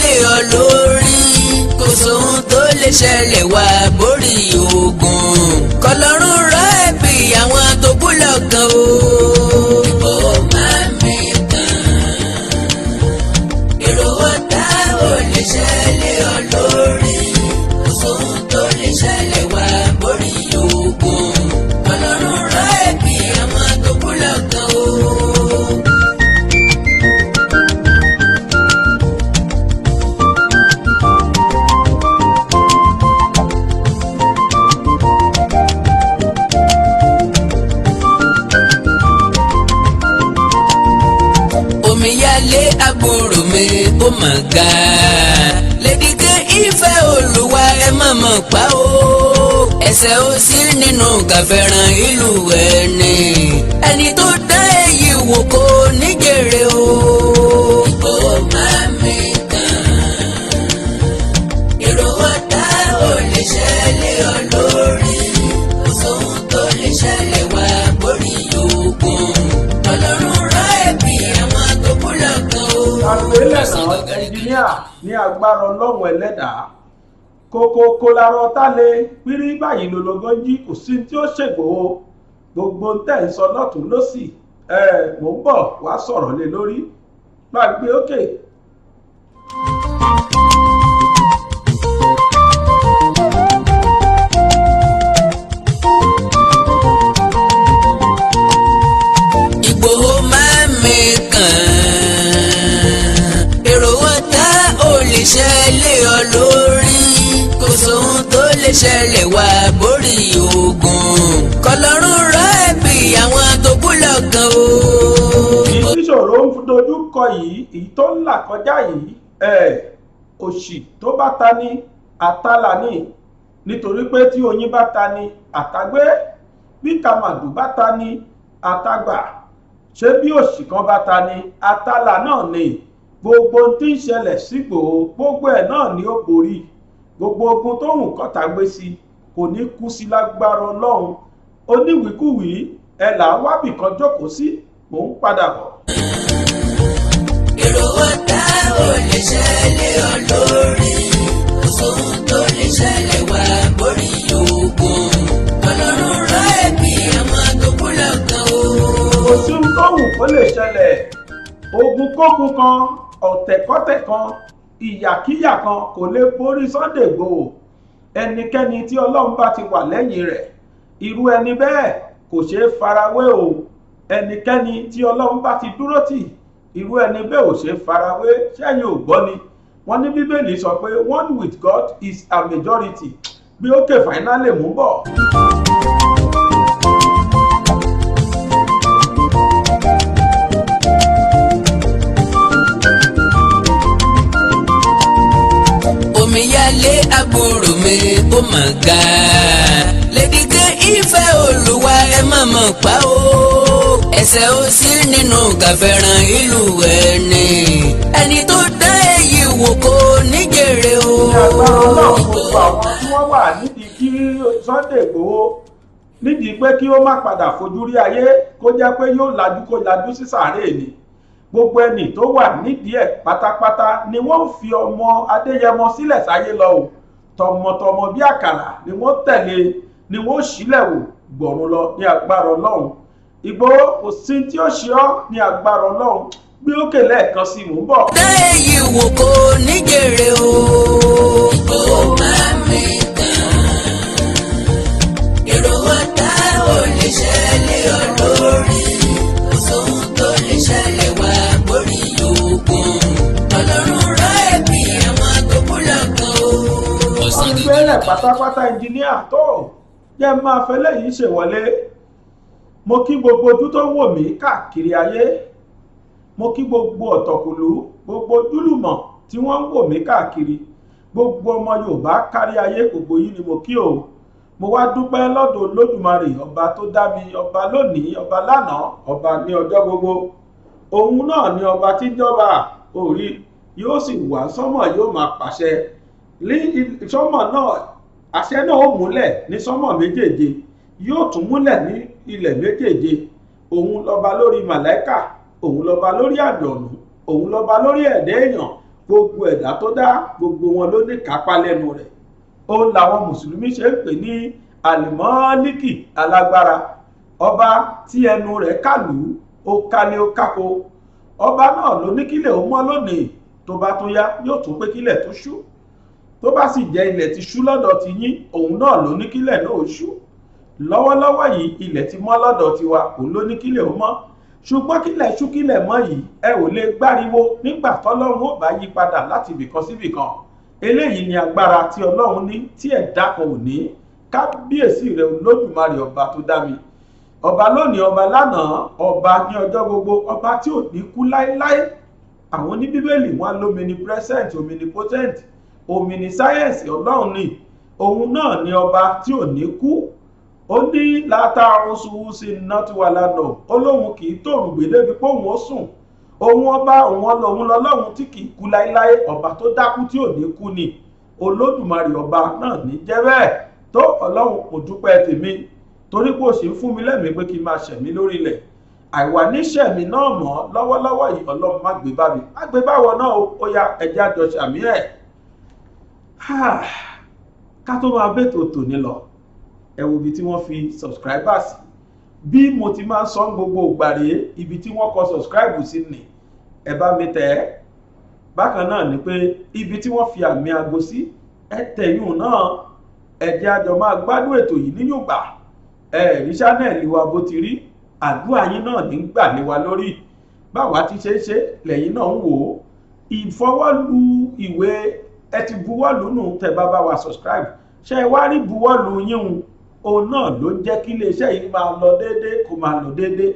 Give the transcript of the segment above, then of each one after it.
lé ọ lórí kò sóhun tó lè ṣẹlẹ̀ wá borí ogun kọlọ́run rọ ẹ̀bì àwọn tó kú lọ́gàn o. Ìbò máa mi kàn èrò ọ̀tá ò lè ṣẹlẹ̀ ọ lórí kò sóhun tó lè ṣẹlẹ̀ wá borí ogun kọlọ́run rọ ẹ̀bì àwọn tó kú lọ́gàn o. omíyalé àbúrò mi ó mà ga lédìgé ìfẹ́ Olúwa ẹ má mọ̀ pa ó ẹsẹ̀ ó sí nínú gàfẹ́ràn ìlú ẹni tó dá èyí wò kó níjèrè o. Ìbò máa mi kàn èrò ọ̀tá ò lè ṣẹlẹ̀ ọ lórí kò sóhun tó lè ṣẹlẹ̀ wá borí ogun Ọlọ́run rọ ẹ̀bì àwọn tó kú lọ́gàn o. àgbélẹ̀nà ẹnjìníà ní agbára Ọlọ́run ẹlẹ́dàá kókó larọ tálẹ̀ pírí báyìí lológún jí kò sí tí ó ṣègbòho gbogbo ń tẹ̀ ń sọ lọ́tún lọ́sì mò ń bọ̀ wá sọ̀rọ̀ lé lórí gbàgbé òkè. Ìgbòho máa mi kàn èrò ọ̀tá ò lè ṣẹlẹ̀ ọ lórí kò sóhun tó lè ṣẹlẹ̀ wá borí ogun kọlọ́run rọ ẹ̀bì àwọn tó kú lọ́gàn o. ìṣòro ń dojú kọ yìí èyí tó ń là kọjá yìí òṣì tó bá ta ní àtàlà ní nítorí pé tí oyin bá ta ní àtàgbé bí kàmàdù bá ta ní àtàgbà ṣé bí òṣì kan bá ta ní àtàlà náà ni gbogbo tí ń ṣẹlẹ̀ sígbòho gbogbo ẹ̀ náà ni ó borí gbogbo ogun tó hùn kọ́ta gbé sí kò ní kú sí lágbára Ọlọ́run oníwìkúwì ẹ là ń wábì kan jókòó sí mò ń padà bọ̀. èrò ọ̀tá ò lè ṣẹlẹ̀ ọ lórí kò sóhun tó lè ṣẹlẹ̀ wá borí ogun Ọlọ́run rọ ẹ̀bì àwọn tó kú lọ́gàn o. kò sí ohun tó hùn kó lè ṣẹlẹ̀ ogun kógun kan ọ̀tẹ̀kọ́tẹ̀ kan ìyàkíyà kan kò lè borí Sunday Igboho ẹnikẹ́ni tí Ọlọ́run bá ti wà lẹ́yìn rẹ̀ irú ẹni bẹ́ẹ̀ kò ṣeé farawé o ẹnikẹ́ni tí Ọlọ́run bá ti dúró tì irú ẹni bẹ́ẹ̀ ò ṣeé farawé ṣẹ́yìn ò gbọ́ ni wọ́n ní Bíbélì sọ pé one with God is a majority bí ó kè fáínálì mú bọ̀. omíyalé àbúrò mi ó mà ga lédìgé ìfẹ́ Olúwa ẹ má mọ̀ pa ó ẹsẹ̀ ó sí nínú gàfẹ́ràn ìlú ẹni tó dá èyí wò kó níjèrè o. ní agbára Ọlọ́run gbogbo àwọn tí wọ́n wà nídìí kí Sunday Igboho nídìí pé kí ó má padà fojú rí ayé kó jẹ́ pé yóò lajú kó lajú sí sàárè ni gbogbo ẹni tó wà nídìí ẹ̀ pátápátá ni wọ́n fi ọmọ Adéyẹmọ sílẹ̀ sáyé lọ o tọmọtọmọ bí àkàrà ni wọ́n tẹ̀lé ni wọ́n sílẹ̀ wò gbọ̀run lọ ní agbára Ọlọ́run Ìgbòho kò sí tí ó ṣe ọ́ ní agbára Ọlọ́run gbé òkè lẹ́ẹ̀kan sí mò ń bọ̀. dá èyí wò kó níjèrè o. Ìgbòho máa mi kàn èrò ọ̀tá ò lè ṣẹlẹ̀ ọ lórí kò sóhun tó lè ṣẹlẹ̀ wá borí ogun Ọlọ́run rọ ẹ̀bì àwọn tó kú lọ́gàn o. wọ́n ti gbẹ́lẹ̀ pátápátá ẹnjìníà tó jẹ́ máa fẹ́ lẹ́yìn ṣèwọlé mo kí gbogbo ojú tó wò mí káàkiri ayé mo kí gbogbo ọ̀tọ̀kùlú gbogbo ojúlùmọ̀ tí wọ́n ń wò mí káàkiri gbogbo ọmọ Yorùbá kárí ayé gbogbo yìí ni mo kí o mo wá dúpẹ́ lọ́dọ̀ Olódùmarè ọba tó dá mi ọba lónìí ọba lánàá ọba ní ọjọ́ gbogbo òun náà ni ọba tí jọba orí yóò sì wà sọ́mọ̀ yóò máa pàṣẹ ní sọ́mọ̀ náà àṣẹ náà ó múlẹ̀ ní sọ́mọ̀ méjèèje yóò tún múlẹ̀ ní ilẹ̀ méjèèje òun lọ́ba lórí màláíkà òun lọ́ba lórí àjọ̀nú òun lọ́ba lórí ẹ̀dá èèyàn gbogbo ẹ̀dá tó dá gbogbo wọn ló ní kápá lẹ́nu rẹ̀. òun làwọn mùsùlùmí ṣe ń pè ní àlìmọ́líkì alágbára, ọba tí ẹnu rẹ̀ kàlù ó kálé ó kákó. ọba náà ló ní kílẹ̀ ó mọ́ lónìí, tó bá tún yá yóò tún pé kílẹ̀ tó ṣú. tó bá sì jẹ́ ilẹ̀ ti ṣú lọ́dọ̀ ti yín, òun náà ló ní kílẹ̀ náà ó ṣú. lọ́wọ́lọ́wọ́ yìí ilẹ̀ ti mọ́ lọ́dọ̀ tiwa, òun ló ní kílẹ̀ ó mọ́. ṣùgbọ́n kílẹ̀ ṣú kílẹ̀ mọ́ yìí ẹ ò lè gbáriwo nígbà tọ́lọ́run ó bá yí padà láti ibìkan síbìkan. eléyìí ni agbára tí ọlọ́run ní tí ẹ̀dá kan ò ní. kábíyèsí rẹ̀ olódùmarè ọba tó dá mi, ọba lónìí ọba lánàá ọba ní ọjọ́ gbogbo, ọba tí ò ní kú láéláé. àwọn oníbíbélì wọn lóminipresent, omnipotent, omniscience ọlọ́run ni. òun náà ni ọba tí ò ní kú. ó ní látàrún ṣùwùsì iná tí wà lánàá, ó lóun kì í tòrùn gbé débi pé òun ó sùn. òun ọba òun lọ́lọ́run tí kì í kú láéláé, ọba tó dákú tí ò ní kú ni. olódùmarè ọba náà ní jẹ́ bẹ́ẹ̀. tó ọlọ́run kò dúpẹ́ tèmi torí kò sí fún mi lẹ́mìí pé kí n máa ṣẹ̀mí lórí ilẹ̀. àìwà níṣẹ̀mí náà mọ́ lọ́wọ́lọ́wọ́ yìí ọlọ́run má gbé bá mi, má gbé báwọ náà ó yá ẹjẹ́ àjọ ṣàmì ẹ̀. ká tó máa bẹ́tò tòní lọ, ẹ wo ibi tí wọ́n fi subscribers sí. bí mo ti máa ń sọ gbogbo ìgbà rèé, ibi tí wọ́n kọ subscribe sí ni ẹ bá mi tẹ̀ ẹ́. bákan náà ni pé ibi tí wọ́n fi àmì aago sí, ẹ tẹ̀yún náà. ẹjẹ́ àjọ máa gbádùn ètò yìí níyùngbà. ẹ̀rí ṣánẹ́ẹ̀lì wa bó ti rí, àdúrà yín náà ní gbà lé wa lórí. báwa ti ṣe é ṣe lẹ́yìn náà ń wò ó. ìfọwọ́lù ìwé ẹ ti buwọ́lù nù tẹ́ bá wa subscribe. ṣé ẹ wá rí buwọ́lù yín òun náà ló ń jẹ́ kí iléeṣẹ́ yìí máa lọ déédéé kó máa lọ déédéé.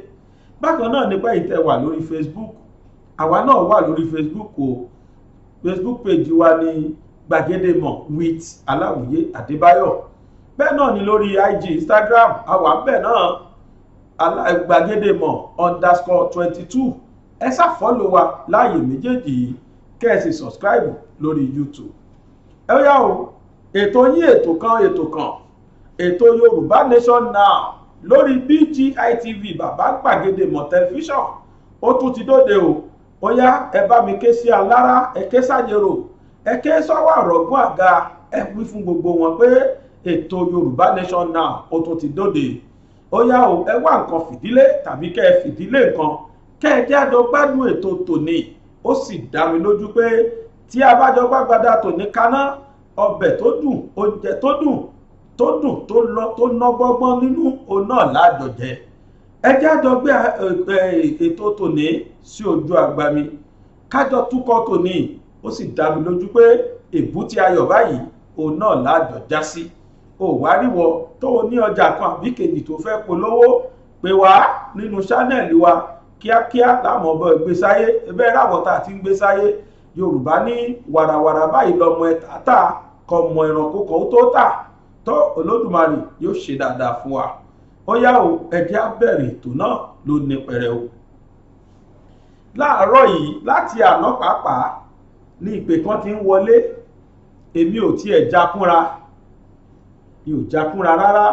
bákan náà nípa ìtẹ́ wà lórí Facebook, àwa náà wà lórí Facebook o. Facebook page wa ní Gbàgede Mọ̀ with Aláwìyé Adébáyọ̀. bẹ́ẹ̀ náà ni lórí IG Instagram àwa bẹ́ẹ̀ náà Gbàgede Mọ̀ _22. ẹ ṣàfọ́lò wa láàyè méjèèjì yìí, kẹ́ ẹ sì subscribe lórí YouTube. ẹ yá o, ètò yín ètò kan ètò Yorùbá Nation Now lórí BGI TV bàbá Gbàgede Mọ̀ tẹlifíṣàn ó tún ti dóde o. ó yá ẹ bá mi ké sí alára, ẹ ké sáyẹrò, ẹ ké sọ́wọ́ àrọ̀gún àga, ẹ wí fún gbogbo wọn pé ètò Yorùbá Nation Now ó tún ti dóde. ó yá o, ẹ wá nǹkan fìdílé tàbí kẹ́ ẹ fìdílé nǹkan, kẹ́ ẹ jẹ́ àjọ gbádùn ètò tòní. ó sì dá mi lójú pé tí a bá jọ gbàgbádà tòní kaná, ọbẹ̀ tó dùn, oúnjẹ tó dùn tó ná gbọ́gbọ́n nínú òun náà láàjọ jẹ. ẹ jẹ́ àjọ gbé ètò tòní sí ojú àgbàmì, kájọ túkọ̀ tòní. ó sì dá mi lójú pé èbúté ayọ̀ báyìí òun náà láàjọ já sí. ó wá ríwọ tó o ní ọjà kan àbí kejì tó fẹ́ polówó, pé wá nínú ṣánẹ́ẹ̀lì wa kíákíá láwọn ọbọ̀ ìgbésáyé. ẹbẹ́ ráwọ̀ tá a ti ń gbé sáyé. Yorùbá ní wàràwàrà báyìí lọ́mọ ẹ̀ tààtà kọ́ mọ ẹranko kan ó tó tà. tó Olódùmarè yóò ṣe dáadáa fún wa. ó yá o, ẹ jẹ́ á bẹ̀rẹ̀ ètò náà ló ní pẹrẹu. láàárọ̀ yìí láti àná pàápàá ní ìpè kan ti ń wọlé. èmi ò tiẹ̀ jákúnra, mi ò jákúnra rárá.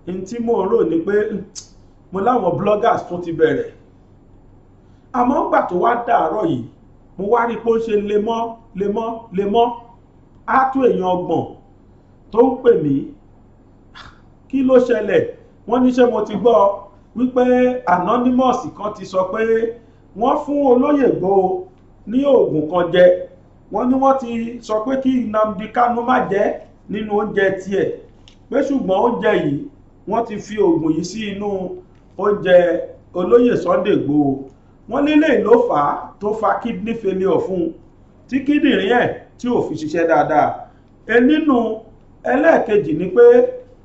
n tí mò ń rò ní pé mo láwọn bloggers tún ti bẹ̀rẹ̀. àmọ́ gbà tó wá dàárọ̀ yìí mo wá rí pé ó ṣe lemọ́ á tó èèyàn 30 tó ń pè mí. kí ló ṣẹlẹ̀? wọ́n ní ṣé mo ti gbọ́ wípé anonymous kan ti sọ pé wọ́n fún olóyè Ìgbòho ní oògùn kan jẹ. wọ́n ní wọ́n ti sọ pé kí Nnamdi Kanu má jẹ nínú oúnjẹ tiẹ̀, pé ṣùgbọ́n oúnjẹ yìí wọ́n ti fi oògùn yìí sí inú oúnjẹ olóyè Sunday Ìgbòho. wọ́n lélẹ̀ ló fà á tó fa kidney failure fún un, tí kíndìnrín ẹ̀ tí ò fi ṣiṣẹ́ dáadáa. nínú ẹlẹ́ẹ̀kejì ni pé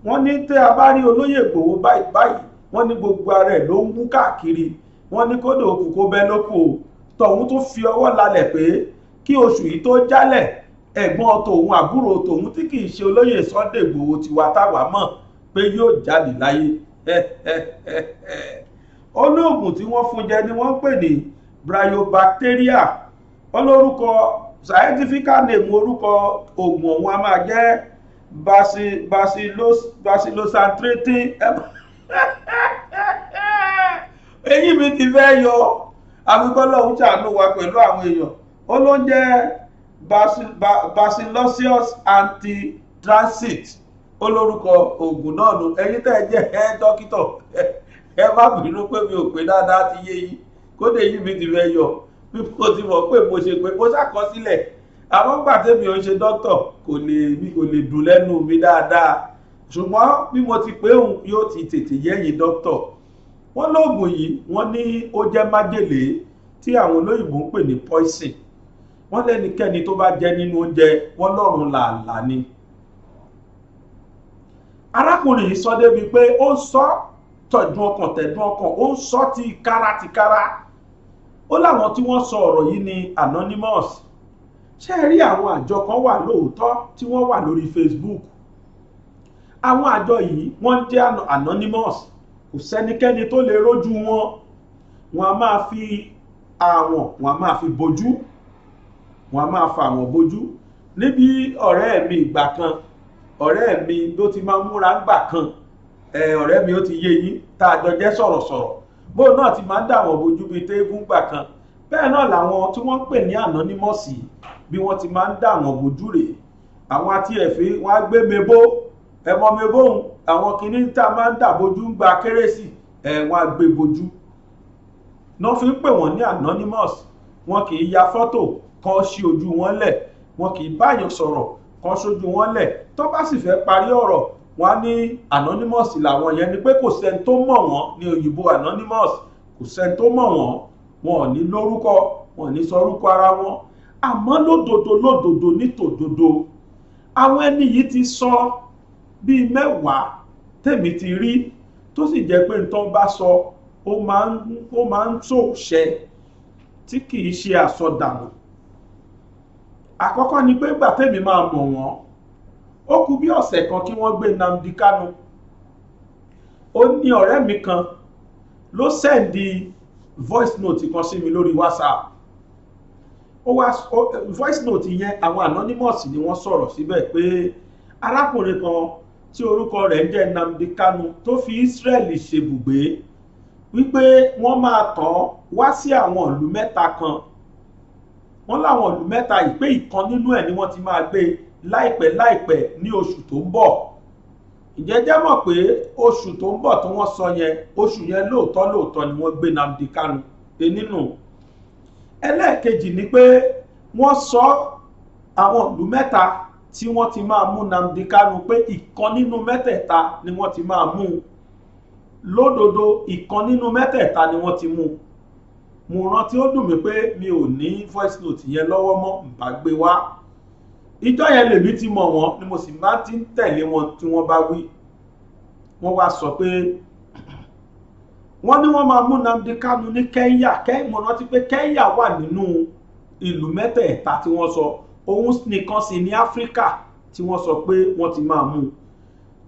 wọ́n ní tẹ́ a bá rí olóyè Ìgbòho báyìí, wọ́n ní gbogbo ara ẹ̀ ló ń wú káàkiri. wọ́n ní kódò òkú kó bẹ́ lóko. tọ̀hún tó fi ọwọ́ lálẹ̀ pé kí oṣù yìí tó jálẹ̀, ẹ̀gbọ́n tòun àbúrò tòun tí kì í ṣe olóyè Sunday Ìgbòho tiwa táwa mọ̀ pé yóò jáde láyé. olóògùn tí wọ́n fún jẹ ni wọ́n pè ní bryobacteria. olórúkọ scientific name orúkọ oògùn ọ̀hún a máa jẹ́ bacillosantretin. èyí mi ti fẹ́ yọ àfikọ́lọ́ ń ṣàánú wa pẹ̀lú àwọn èèyàn. ó ló ń jẹ́ Bacillus antitransit olórúkọ oògùn náà nù. Ẹ̀yin tẹ́ ẹ jẹ́ dókítà ẹ má bínú pé mi ò pé dáadáa ti yé yín kódé yìí mi ti fẹ́ yọ bí mo ti mọ̀ pé mo ṣe pé mo ṣàkọsílẹ̀ àwọn gbà tẹ́mi ò ń ṣe dókítà kò lè dùn lẹ́nu mi dáadáa ṣùgbọ́n bí mo ti pé òun yóò ti tètè yẹ́yìn dókítà. Wọ́n lóògùn yìí wọ́n ní ó jẹ́ májèlé tí àwọn olóyìnbó ń pè ní poison. Wọ́n lẹ́nikẹ́ni tó bá jẹ nínú oúnjẹ wọ́n lọ́rùn làálàá ni. Arákùnrin yìí sọ débi pé ó sọ tọ̀dún ọkàn tẹ̀dún ọkàn ó sọ ti kára ó láwọn tí wọ́n sọ ọ̀rọ̀ yìí ní anonymous. Ṣé ẹ rí àwọn àjọ kan wà lóòótọ́ tí wọ́n wà lórí Facebook. Àwọn àjọ yìí wọ́n jẹ́ anonymous kò sẹ́nikẹ́ni tó lè rójú wọn. Wọ́n a máa fi àwọn wọ́n a máa fi bojú wọ́n a máa fa àwọn bojú. Níbi ọ̀rẹ́ mi ìgbà kan ọ̀rẹ́ mi ló ti máa ń múra ńgbà kan ọ̀rẹ́ mi ó ti yé yín tá a jọ jẹ́ sọ̀rọ̀sọ̀rọ̀ bóun náà ti máa ń dà wọ́n bojú bíi téégún gbà kan bẹ́ẹ̀ náà làwọn tí wọ́n ń pè ní anonymous bí wọ́n ti máa ń dà wọ́n bojú rèé. Àwọn àti ẹ̀fẹ́ wọn á gbé mebo ẹmọ mebo àwọn kìíní tá a máa ń dà bojú ń gba kérésì wọn á gbé bojú náà fi ń pè wọ́n ní anonymous. Wọn kì í ya fọ́tò kan ṣí ojú wọn lẹ̀ wọn kì í báyàn sọ̀rọ̀ kan ṣojú wọn lẹ̀ tó bá sì fẹ́ parí ọ̀rọ̀ wọ́n á ní anonymous làwọn yẹn ni pé kò sẹ́ni tó mọ̀ wọ́n ní òyìnbó anonymous kò sẹ́ni tó mọ̀ wọ́n wọn ò ní lórúkọ wọn ò ní sọ orúkọ ara wọn. Àmọ́ lódodo nítòdodo àwọn ẹni yìí ti sọ bíi 10 tèmi ti rí tó sì jẹ́ pé nǹkan bá sọ ó máa ń ṣòṣẹ tí kì í ṣe àsọdànù. Àkọ́kọ́ ni pé ìgbà tèmi máa mọ̀ wọ́n ó kù bí ọ̀sẹ̀ kan kí wọ́n gbé Nnamdi Kanu. Ó ní ọ̀rẹ́ mi kan ló sẹ́ndì voice note kan sí mi lórí WhatsApp. Voice note yẹn àwọn anonymous ni wọ́n sọ̀rọ̀ síbẹ̀ pé arákùnrin kan tí orúkọ rẹ̀ ń jẹ́ Nnamdi Kanu tó fi Israeli ṣebùgbé wípé wọ́n máa tàn wá sí àwọn ìlú mẹ́ta kan. Wọ́n láwọn ìlú mẹ́ta yìí pé ìkan nínú ẹ̀ ni wọ́n ti máa gbé láìpẹ́ ní oṣù tó ń bọ̀. Ǹjẹ́ jẹ́ mọ̀ pé oṣù tó ń bọ̀ tí wọ́n sọ yẹn oṣù yẹn lóòótọ́ ni wọ́n gbé Nnamdi Kanu nínú. Ẹlẹ́ẹ̀kejì ni pé wọ́n sọ àwọn ìlú mẹ́ta tí wọ́n ti máa mú Nnamdi Kanu pé ìkan nínú mẹ́tẹ̀ẹ̀ta ni wọ́n ti máa mú. Lódodo ìkan nínú mẹ́tẹ̀ẹ̀ta ni wọ́n ti mú. Mo rántí ó dùn mí pé mi ò ní voice note yẹn lọ́wọ́ mọ́ bá gbé wá. Ìjọ yẹn lèmi ti mọ̀ wọ́n ni mo sì máa ti ń tẹ̀lé wọn tí wọ́n bá wí. Wọ́n wá sọ pé wọ́n ní wọ́n máa mú Nnamdi Kanu ní Kenya. Mo rántí pé Kenya wà nínú ìlú mẹ́tẹ̀ẹ̀ta tí wọ́n sọ. Òun nìkan sì ní Áfíríkà tí wọ́n sọ pé wọ́n ti máa mú.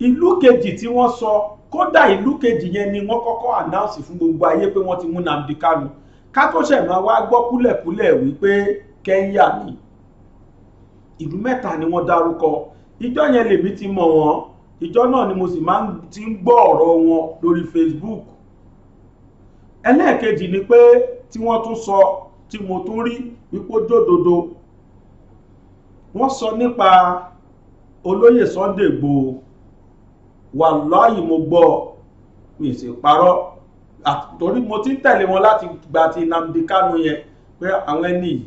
Ìlú kejì tí wọ́n sọ kódà ìlú kejì yẹn ni wọ́n kọ́kọ́ announce fún gbogbo ayé pé wọ́n ti mú Nnamdi Kanu. Ká tó ṣẹ̀ máa wá gbọ́ kúlẹ̀kúlẹ̀ wípé Kenya ni. Ìlú mẹ́ta ni wọ́n dárúkọ. Ìjọ yẹn lèmi ti mọ̀ wọ́n. Ìjọ náà ni mo sì máa ti ń gbọ́ ọ̀rọ̀ wọn lórí Facebook. Ẹlẹ́ẹ̀kejì ni pé tí wọ́n tún sọ tí mo tún rí wípé jódodo. Wọ́n sọ nípa olóyè Sunday Igboho. Wàláhì mo gbọ́ mi sì parọ́ torí mo ti ń tẹ̀lé wọn láti gba ti Nnamdi Kanu yẹn pé àwọn ẹni yìí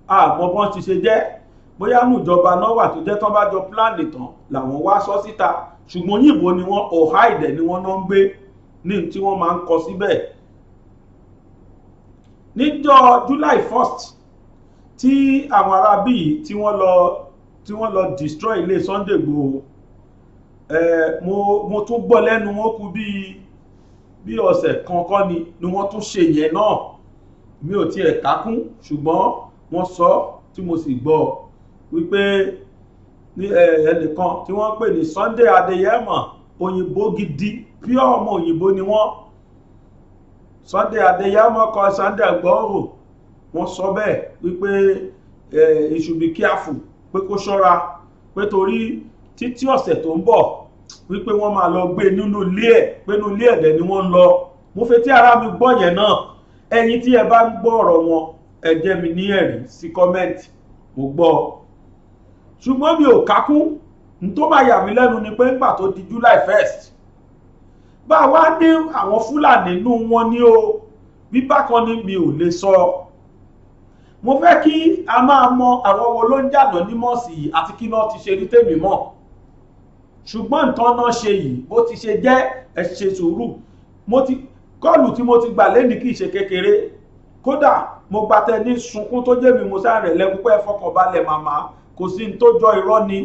àmọ́ bọ́n ti ṣe jẹ́ bóyá nù ìjọba náà wà tó jẹ́ tán bá jọ pláàni tán làwọn wá sọ síta ṣùgbọ́n òyìnbó ni wọ́n ọ̀há ìdẹ̀ ni wọ́n náà ń gbé ní tí wọ́n máa ń kọ síbẹ̀. Níjọ́ July 1st tí àwọn arábí yìí tí wọ́n lọ destroy ilé Sunday Igboho mo tún gbọ́ lẹ́nu wọn kú bí ọ̀sẹ̀ kankan ni wọ́n tún ṣe yẹn náà. Mi ò tiẹ̀ kákún ṣùgbọ́n wọ́n sọ tí mo sì gbọ́ wípé ẹnìkan tí wọ́n pè ní Sunday Adeyemo òyìnbó gidi pure ọmọ òyìnbó ni wọ́n. Sunday Adeyemo kọ Sunday Igboho wọ́n sọ bẹ́ẹ̀ wípé he should be careful pé kó ṣọ́ra pé torí títí ọ̀sẹ̀ tó ń bọ̀ wípé wọ́n máa lọ gbé nínú ilé ẹ̀ pé nínú ilé ẹ̀dẹ̀ ni wọ́n ń lọ. Mo fẹ́ tí ara mi gbọ́ yẹn náà. Ẹ̀yin tí ẹ bá ń gbọ́ ọ̀rọ̀ wọn ẹ jẹ́ mi ní ẹ̀rí sí kọ́mẹ́ǹtì mo gbọ́ ṣùgbọ́n mi ò kákún n tó máa yà mí lẹ́nu ni pé nígbà tó di July 1st bá wá ní àwọn Fúlàní nínú wọn ní o bí bákan ni mi ò lè sọ mo fẹ́ kí a máa mọ àwọn wo ló ń jà anonymous yìí àti kí náà ti ṣe rí tèmi mọ̀ ṣùgbọ́n nǹkan náà ṣe yìí bó ti ṣe jẹ́ ẹ ṣe sùúrù kọ́ọ̀lù tí mo ti gbà lẹ́ni kì í ṣe kékeré kódà mo gba tẹni sunkún tó jẹ́ mi mo sáré lẹ́kún pé fọkànbalẹ̀ màmá kò sí ní tó jọ irọ́ ni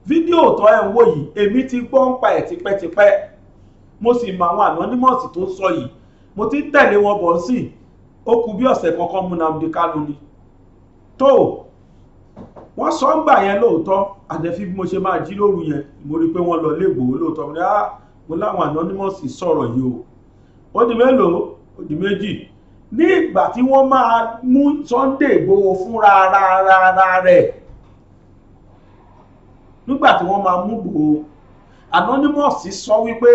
fídíò tó ẹ̀ ń wò yìí èmi ti gbọ́ ń pa ẹ̀ tipẹ́tipẹ́ mo sì mọ àwọn anonymous tó sọ yìí mo ti tẹ̀lé wọn bọ̀ sí ó kù bí ọ̀sẹ̀ kankan mú Nnamdi Kanu ni tó wọ́n sọ ń gbà yẹn lóòótọ́ àdẹ́fí bí mo ṣe máa jí lóru yẹn mo rí pé wọ́n lọ léègbò lóòótọ́ mo láwọn anonymous sọ̀rọ̀ yìí o ó di mélòó ó di méjì ní ìgbà tí wọ́n máa mú Sunday Igboho fúnra ara rẹ̀ nígbà tí wọ́n máa mú Igboho anonymous sọ wípé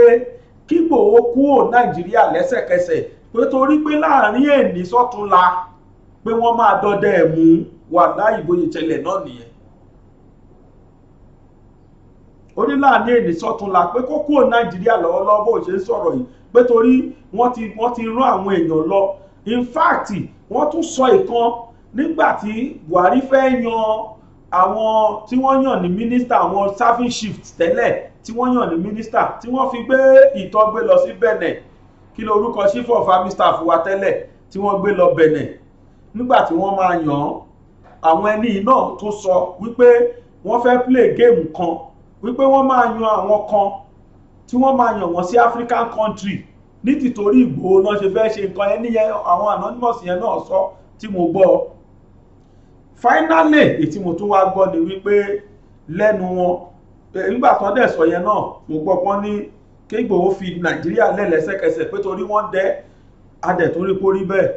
kí Igboho kúrò Nàìjíríà lẹ́sẹ̀kẹsẹ̀ pé torí pé láàrin èní sọ́túnla pé wọ́n máa dọdẹ ẹ̀ mú wà láì bóyá ìṣẹ̀lẹ̀ náà nìyẹn ó ní láàrin èní sọ́túnla pé kó kúrò Nàìjíríà lọ́wọ́lọ́wọ́ bó ṣe ń sọ̀rọ̀ yìí pé torí wọ́n ti rán àwọn èèyàn lọ in fact wọ́n tún sọ ìkan nígbà tí Buhari fẹ́ yan àwọn tí wọ́n yàn ní mínísítà àwọn serving shift tẹ́lẹ̀ tí wọ́n yàn ní mínísítà tí wọ́n fi gbé ìtọ́ gbé lọ sí Benin kí lorúkọ chief of army staff wa tẹ́lẹ̀ tí wọ́n gbé lọ Benin nígbà tí wọ́n máa yàn àwọn ẹni náà tó sọ wípé wọ́n fẹ́ play game kan wípé wọ́n máa yan àwọn kan tí wọ́n máa yàn wọ́n sí African country ní tìtorí Ìgbòho náà ṣe fẹ́ ṣe nǹkan ẹni yẹn àwọn anonymous yẹn náà sọ tí mo gbọ́ finally ètí mo tún wá gbọ́ ni wípé lẹ́nu wọn nígbà tán dẹ̀ sọ yẹn náà mo gbọ́ pọ́n ní kí Ìgbòho fi Nàìjíríà lẹ́lẹ́sẹ̀kẹsẹ̀ pé torí wọ́n dẹ́ adẹ̀ tó rí kórí bẹ́ẹ̀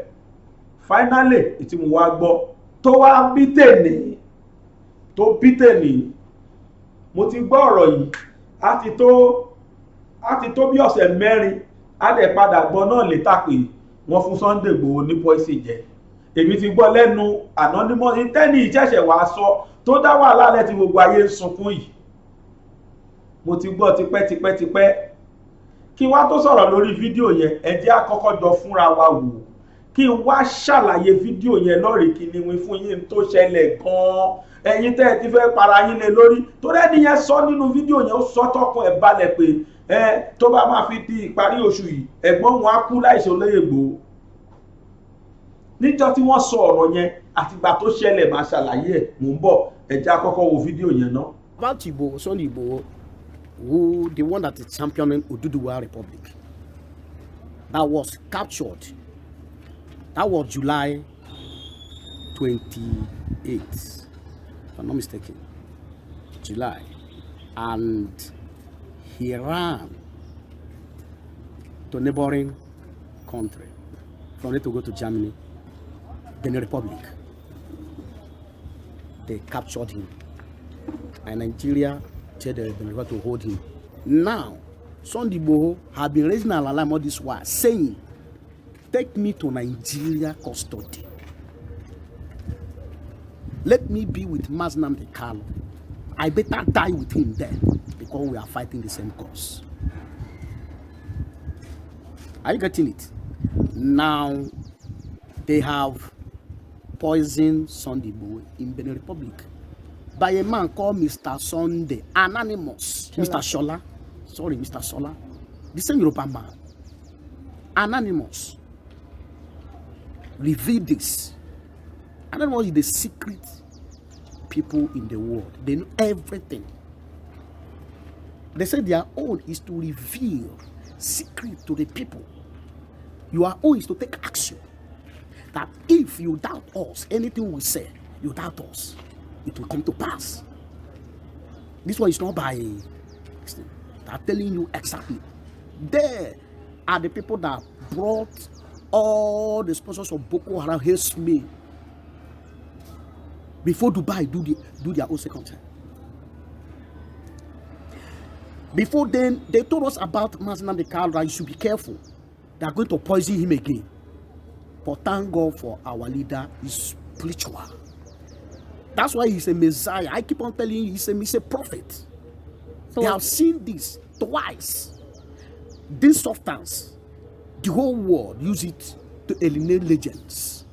finally ètí mo wá gbọ́ tó wá bí tèmi mo ti gbọ́ ọ̀rọ̀ yìí á ti tó bí ọ̀sẹ̀ mẹ́rin á dẹ̀ padà gbọ́ náà létà pé wọ́n fún Sunday Igboho ní poison jẹ èmi ti gbọ́ lẹ́nu anonymous tẹ́ni ìṣẹ̀ṣẹ̀ wàá sọ tó dá wàhálà lẹ́ tí gbogbo ayé ń sunkún yìí mo ti gbọ́ tipẹ́ kí wá tó sọ̀rọ̀ lórí fídíò yẹn ẹ jẹ́ á kọ́kọ́ jọ fúnra wa wò kí n wá ṣàlàyé fídíò yẹn lọ́rìí kí ni wí fún yín tó ṣẹlẹ̀ gan-an ẹ̀yin tẹ́ ẹ ti fẹ́ para yín lé lórí torí ẹni yẹn sọ nínú fídíò yẹn ó sọ tọkàn ẹ̀ balẹ̀ pé tó bá máa fi di ìparí oṣù yìí ẹ̀gbọ́n wọn á kú láìṣe Olóyè Ìgbòho níjọ́ tí wọ́n sọ ọ̀rọ̀ yẹn àtìgbà tó ṣẹlẹ̀ máa ṣàlàyé ẹ̀ mò ń bọ̀ ẹ jẹ́ á kọ́kọ́ wo fídíò yẹn náà. About Igboho, Sunday Igboho, who the one that is championing Oduduwa Republic, that was captured. That was July 28, if I'm not mistaken. July, and he ran to neighboring country, from there to go to Germany, Benin Republic. They captured him, and Nigeria said they were to hold him. Now, Sunday Igboho have been raising an alarm all this while, saying, "Take me to Nigeria custody. Let me be with Nnamdi Kanu. I better die with him there, because we are fighting the same cause." Are you getting it? Now, they have poisoned Sunday Igboho in Benin Republic by a man called Mr. Sunday, anonymous. Mr. Shola, sorry, Mr. Shola, the same European man, anonymous. Reveal this. Anonymous is the secret people in the world. They know everything. They say their own is to reveal secret to the people. Your own is to take action. That if you doubt us, anything we say, you doubt us, it will come to pass. This one is not by. They are telling you exactly. There are the people that brought all the sponsors of Boko Haram hate me before Dubai do their own second time. Before then, they told us about Nnamdi Kanu that you should be careful. They are going to poison him again. But thank God for our leader is spiritual. That's why he's a Messiah. I keep on telling you, he's a prophet. So They have seen this twice. This substance, the whole world use it to eliminate legends.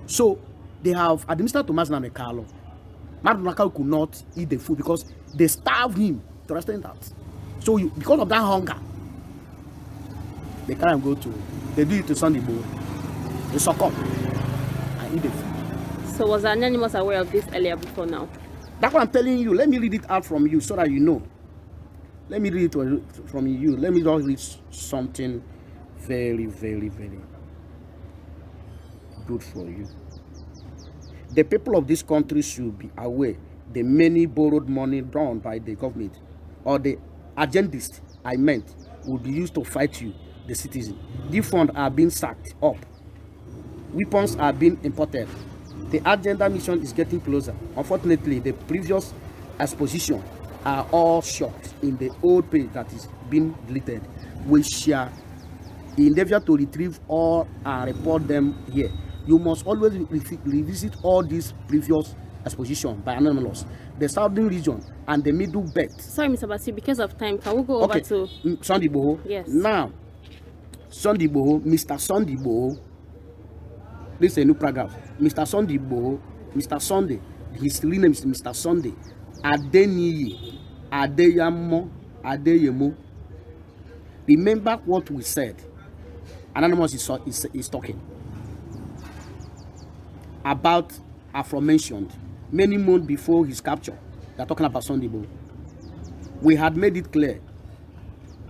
So they have administered to Nnamdi Kanu. Nnamdi Kanu could not eat the food because they starved him to understand that. So because of that hunger, they can't go to. They do it to Sunday Igboho. They succumb and eat the food. So was Anonymous aware of this earlier before now? That's what I'm telling you. Let me read it out from you so that you know. Let me read it from you. Let me just read something very, very, very good for you. The people of this country should be aware the many borrowed money drawn by the government or the agendists I meant will be used to fight you, the citizen. These funds are being sacked up. Weapons are being imported. The agenda mission is getting closer. Unfortunately, the previous exposition are all shot in the old page that is being deleted. We shall endeavor to retrieve all and report them here. You must always revisit all these previous exposition by Anonymous, the southern region and the middle belt. Sorry, Mr. Basi, because of time, can we go over to Sunday Igboho? Yes. Now, Sunday Igboho, Mr. Sunday Igboho. This is a new paragraph. Mr. Sunday Igboho, Mr. Sunday, his real name is Mr. Sunday Adeniyi Adeyemo Adeyemo. Remember what we said. Anonymous is talking about aforementioned many months before his capture. They are talking about Sunday Igboho. We had made it clear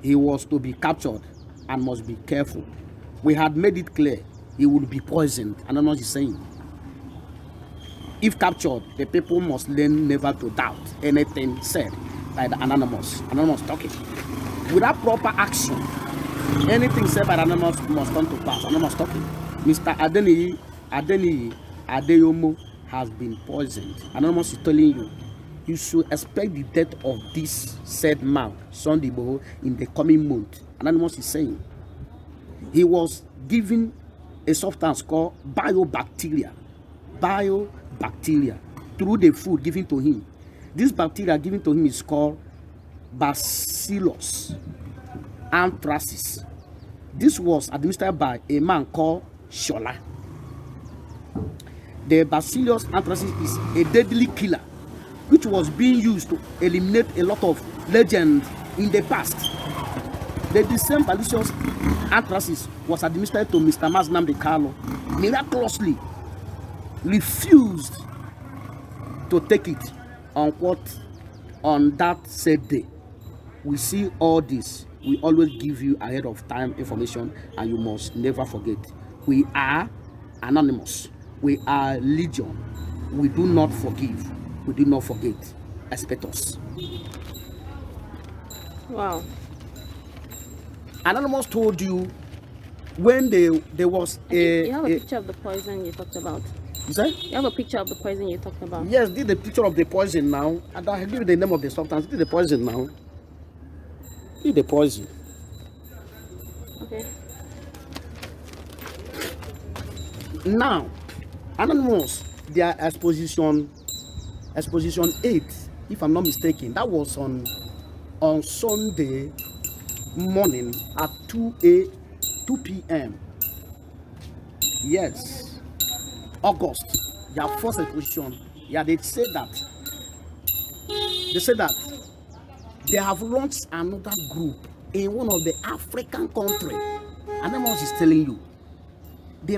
he was to be captured and must be careful. We had made it clear he would be poisoned. Anonymous is saying, if captured, the people must learn never to doubt anything said by the Anonymous. Anonymous talking. Without proper action, anything said by the Anonymous must come to pass. Anonymous talking. Mr. Adeniyi Adeyemo has been poisoned. Anonymous is telling you, you should expect the death of this said man, Sunday Igboho, in the coming month. Anonymous is saying, he was given a substance called biobacteria through the food given to him. This bacteria given to him is called Bacillus anthracis. This was administered by a man called Shola. The Bacillus anthracis is a deadly killer which was being used to eliminate a lot of legends in the past. The same Bacillus anthracis was administered to Mr. Nnamdi Kanu. Miraculously refused to take it on that said day. We see all this. We always give you ahead of time information, and you must never forget. We are Anonymous. We are Legion. We do not forgive. We do not forget. Expect us. Wow. Anonymous told you when there was You have a picture of the poison you talked about. You say? You have a picture of the poison you talked about. Yes, this is the picture of the poison now. And I give you the name of the substance. This is the poison now. This is the poison. Okay. Now, Anonymous, their exposition 8, if I'm not mistaken, that was on Sunday morning at 2 p.m. Yes, August, their first exposition. Yeah, they said that they have launched another group in one of the African countries. Anonymous is telling you, they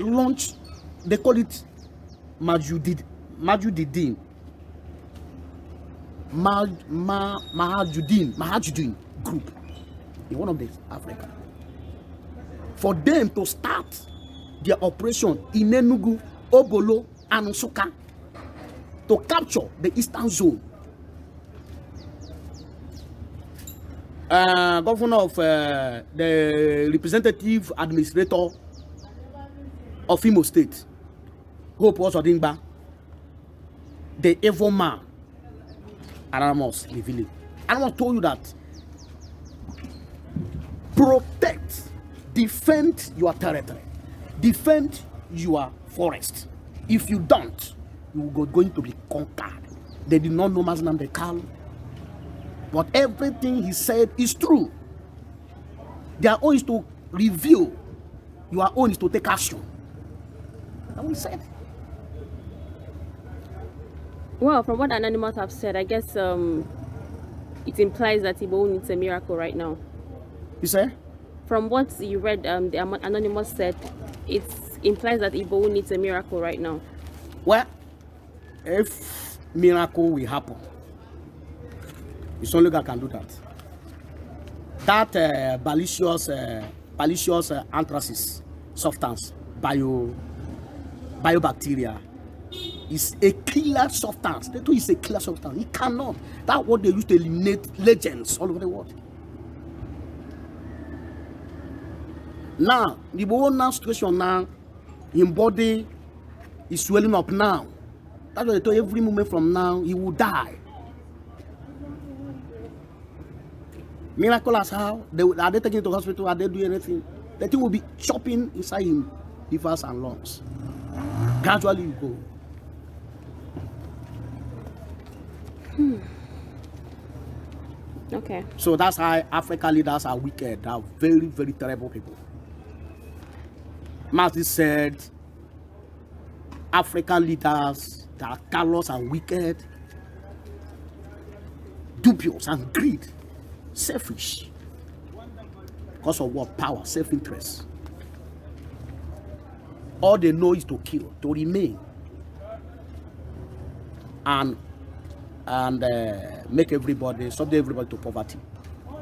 call it Mahajudin group in one of the Africa. For them to start their operation in Enugu, Obolo, and Nsukka to capture the eastern zone. Governor of the representative administrator of Imo State, Hope Uzodimma, the evil man, Anonymous revealing. Anonymous told you that protect, defend your territory, defend your forest. If you don't, you are going to be conquered. They did not know Mazi Nnamdi Kanu. But everything he said is true. Their own is to reveal. Your own is to take action. That's what he said. Well, from what Anonymous have said, I guess it implies that Igbo needs a miracle right now. You say? From what you read, the Anonymous said, it implies that Igbo needs a miracle right now. Well, if miracle will happen, it's only God can do that. That malicious anthracis substance, biobacteria, is a killer substance. They do is a killer substance. It cannot. That's what they use to eliminate legends all over the world. Now, the whole situation now, his body is swelling up now. That's what they tell every moment from now, he will die. Miraculous how? Are they taking him to hospital? Are they doing anything? The thing will be chopping inside him, livers and lungs. Gradually you go. Okay. So that's how African leaders are wicked. They are very, very terrible people. Mazi said, African leaders that are callous and wicked, dubious and greed, selfish. Because of what? Power, self-interest. All they know is to kill, to remain, and make everybody, subject everybody to poverty.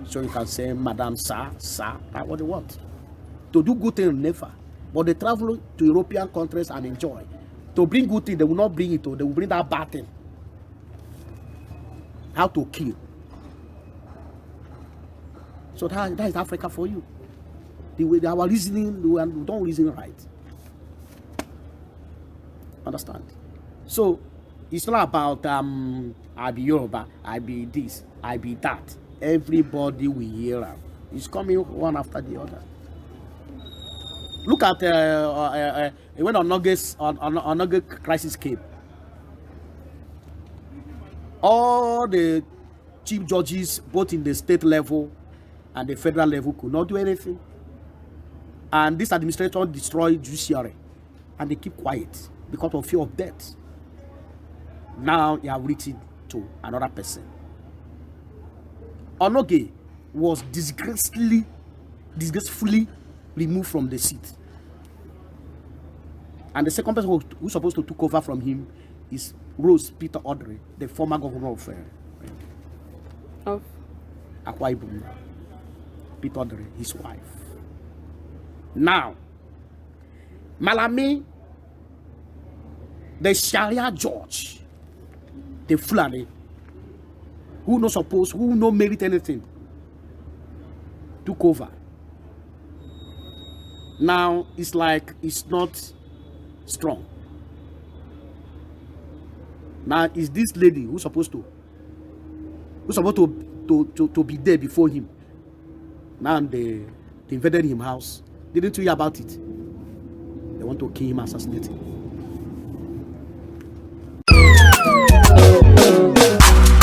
So you can say, Madam, sir, that's what they want. To do good things, never. But they travel to European countries and enjoy. To bring good things, they will not bring it. They will bring that bad thing. How to kill. So that is Africa for you. The way our reasoning, we don't reason right. Understand? So it's not about I be Yoruba, I be this, I be that. Everybody will hear them. It's coming one after the other. Look at when Onoge crisis came. All the chief judges, both in the state level and the federal level, could not do anything. And this administration destroyed judiciary, and they keep quiet because of fear of death. Now they have written to another person. Onoge was disgracefully removed from the seat. And the second person who's supposed to take over from him is Rose Peter Odre, the former governor of Akwa Ibom. Peter Odre, his wife. Now, Malami, the Sharia judge, the Fulani, who no merit anything, took over. Now it's like it's not strong. Now is this lady who's supposed to be there before him. Now they invaded his house. Didn't you hear about it? They want to kill him, assassinate him.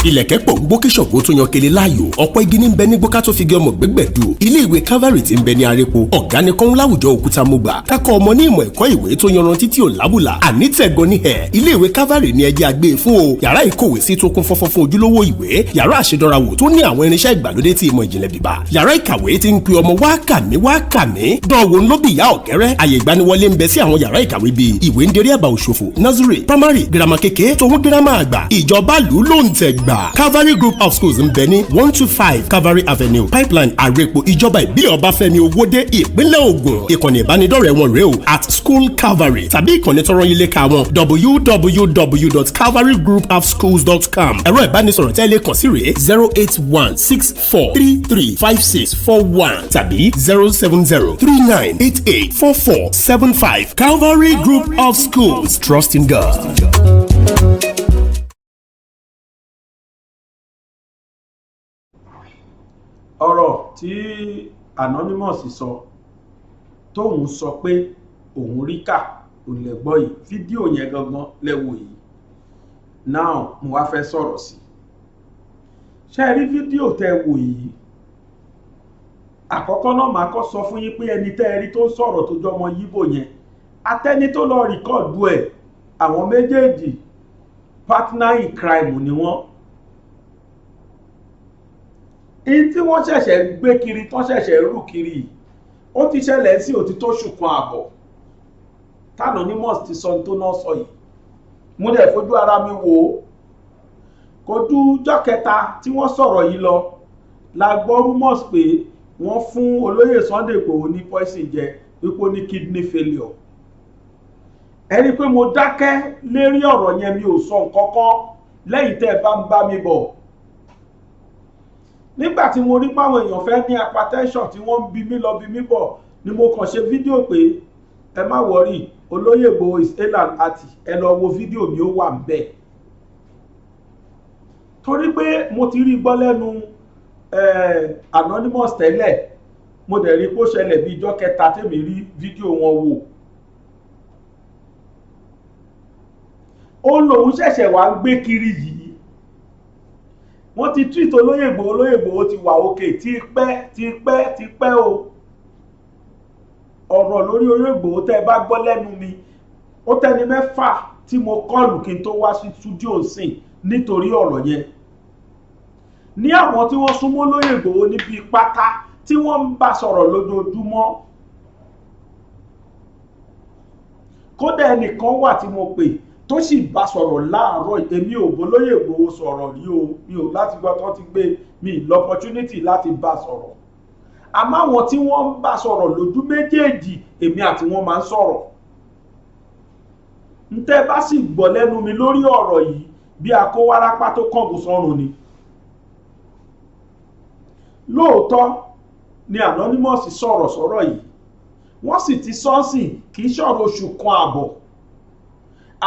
Ilẹ̀kẹ̀ pọ̀ ń gbó kí Ṣàngó tó yan kele láàyò ọ̀pọ̀ igi ní ń bẹ ní gbó ká tó fi gé ọmọ gbẹ́gbẹ̀dù ilé ìwé Calvary tí ń bẹ ní Arepo ọ̀gá ni kọ́ń láwùjọ òkúta mọ́gbà kákọ́ ọmọ ní ìmọ̀ ẹ̀kọ́ ìwé tó yanrantí tí ò lábùlà àní tẹ̀gọ́ ní ẹ̀ ilé ìwé Calvary ní ẹjẹ́ àgbé fún o yàrá ìkówé sí tó kún fọ́fọ́ fún ojúlówó ìwé yàrá àṣedọ́rawò tó ní àwọn irinṣẹ́ ìgbàlódé tí ìmọ̀ ìjìnlẹ̀ bíbá yàrá ìkàwé tí ń pe ọmọ wá kàmí dánwò ńlọ́bì ìyá ọ̀kẹ́rẹ́ àyè ìgbaniwọlé ń bẹ sí àwọn yàrá ìkàwé bíi ìwé ń derí àbá òṣòfò nursery primary girama kékeré tòun girama àgbà ìjọba lù ló ń tẹ̀ gbà Calvary Group of Schools ń bẹ ní 125 Calvary Avenue Pipeline Arepo ìjọba ìbílẹ̀ Ọbáfẹ́mi Owódé ìpínlẹ̀ Ògùn ìkànnì ìbánidọ́rẹ̀ẹ́ wọn rèé o @School Calvary tàbí ìkànnì tọrọ yín léka wọn www.calvarygroupofschools.com ẹ̀rọ ìbánisọ̀rọ̀ tẹ́lẹ̀ kàn sí rèé 08164335641 tàbí 07039884475 Calvary Group of Schools, trust in God. ọ̀rọ̀ tí Anonymous sọ tóun sọ pé òun rí kà òun lẹ gbọ́ yìí, fídíò yẹn gangan lẹ wò yìí. Now mo wá fẹ́ sọ̀rọ̀ sí ṣé ẹ rí fídíò tẹ́ wò yìí. Àkọ́kọ́ náà máa kọ́ sọ fún yín pé ẹni tẹ́ ẹ rí tó sọ̀rọ̀ tó jọmọ Yíbò yẹn, atẹ́ni tó lọ rìkọ́ọ̀dù ẹ̀, àwọn méjèèjì partner in crime ni wọ́n. Èyí tí wọ́n ṣẹ̀ṣẹ̀ gbé kiri tán ṣẹ̀ṣẹ̀ rú kiri ó ti ṣẹlẹ̀ sí òtítọ́ oṣù kan àbọ̀ Anonymous ti sọ tó náà sọ yìí. Mo dẹ̀ fojú ara mi wò ó. Kò ju ọjọ́ kẹta tí wọ́n sọ̀rọ̀ yìí lọ la gbọ́ rumors pé wọ́n fún olóyè Sunday Igboho ní poison jẹ wípé ó ní kidney failure. Ẹ rí pé mo dákẹ́ lérí ọ̀rọ̀ yẹn, mi ò sọ nǹkan kan lẹ́yìn tẹ́ ẹ bá ń bá mi bọ̀. Nígbà tí mo rí páwọn èèyàn fẹ́ ní hypertension tí wọ́n ń bi mí lọ bi mí bọ̀ ni mo kàn ṣe fídíò pé ẹ má wọrí, olóyè Igboho is hale and hearty, ẹ lọ wo fídíò mi ó wà ńbẹ̀. Torí pé mo ti rí gbọ́ lẹ́nu Anonymous tẹ́lẹ̀, mo dẹ̀ rí kó ṣẹlẹ̀ bí ijọ́ kẹta tèmi rí fídíò wọn wò. Ó lòun ṣẹ̀ṣẹ̀ wá ń gbé kiri yìí. Wọ́n ti tweet olóyè Igboho ti wà òkè ti pẹ́ o. Ọ̀rọ̀ lórí olóyè Igboho tẹ́ ẹ bá gbọ́ lẹ́nu mi, ó tẹ́ni 6 tí mo kọlù kí n tó wá sí studio sìn nítorí ọ̀rọ̀ yẹn. Ní àwọn tí wọ́n súnmọ́ olóyè Igboho níbi pátá tí wọ́n ń bá sọ̀rọ̀ lójoojúmọ́. Kódà ẹnìkan wà tí mo pè tó sì bá sọ̀rọ̀ láàárọ̀, èmi ò bólóyè Igboho sọ̀rọ̀ rí o, mi ò láti gbọ́ tó ti gbé mi l'opportunity láti bá sọ̀rọ̀. Àmọ́ àwọn tí wọ́n ń bá sọ̀rọ̀ lójú méjèèjì, èmi àti wọn máa ń sọ̀rọ̀. Ntẹ́ bá sì gbọ́ lẹ́nu mi lórí ọ̀rọ̀ yìí bí akówárápá tó kángun sọ́run ni. Lóòótọ́ ni Anonymous sọ̀rọ̀ yìí, wọ́n sì ti sọ́ọ̀sìn kì í sọ̀rọ̀ oṣù kan àbọ̀.